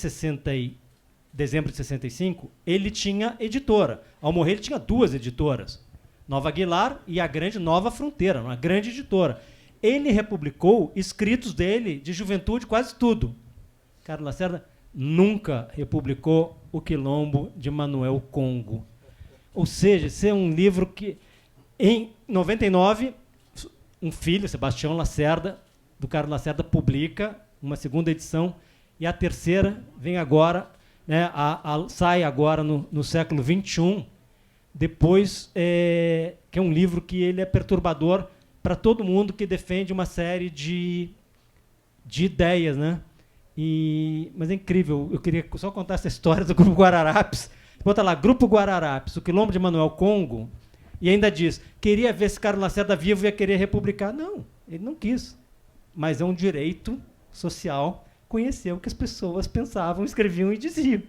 Speaker 6: dezembro de 65, ele tinha editora. Ao morrer, ele tinha 2 editoras, Nova Aguilar e a grande Nova Fronteira, uma grande editora. Ele republicou escritos dele de juventude, quase tudo. Carlos Lacerda nunca republicou o Quilombo de Manuel Congo. Ou seja, esse é um livro que... Em 99, um filho, Sebastião Lacerda, do Carlos Lacerda, publica uma 2ª edição, e a 3ª vem agora, né, sai agora no século XXI, depois, que é um livro que ele é perturbador para todo mundo que defende uma série de ideias, né? Mas é incrível, eu queria só contar essa história do Grupo Guararapes. Bota lá, Grupo Guararapes, o Quilombo de Manuel Congo, e ainda diz, queria ver se Carlos Lacerda vivo ia querer republicar. Não, ele não quis. Mas é um direito social conhecer o que as pessoas pensavam, escreviam e diziam.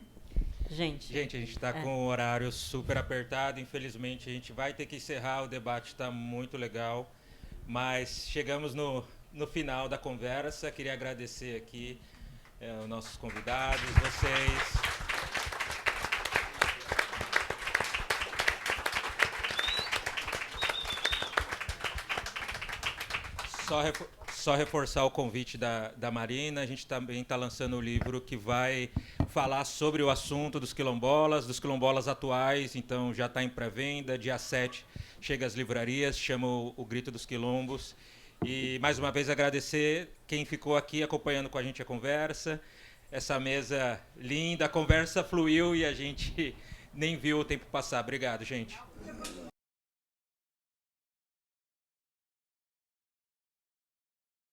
Speaker 3: Gente,
Speaker 5: a gente está com o horário super apertado. Infelizmente, a gente vai ter que encerrar. O debate está muito legal. Mas chegamos no final da conversa. Queria agradecer aqui os nossos convidados, vocês... Só reforçar o convite da Marina. A gente também está lançando um livro que vai falar sobre o assunto dos quilombolas atuais. Então, já está em pré-venda. Dia 7 chega às livrarias, chama o Grito dos Quilombos. E, mais uma vez, agradecer quem ficou aqui acompanhando com a gente a conversa. Essa mesa linda, a conversa fluiu e a gente nem viu o tempo passar. Obrigado, gente.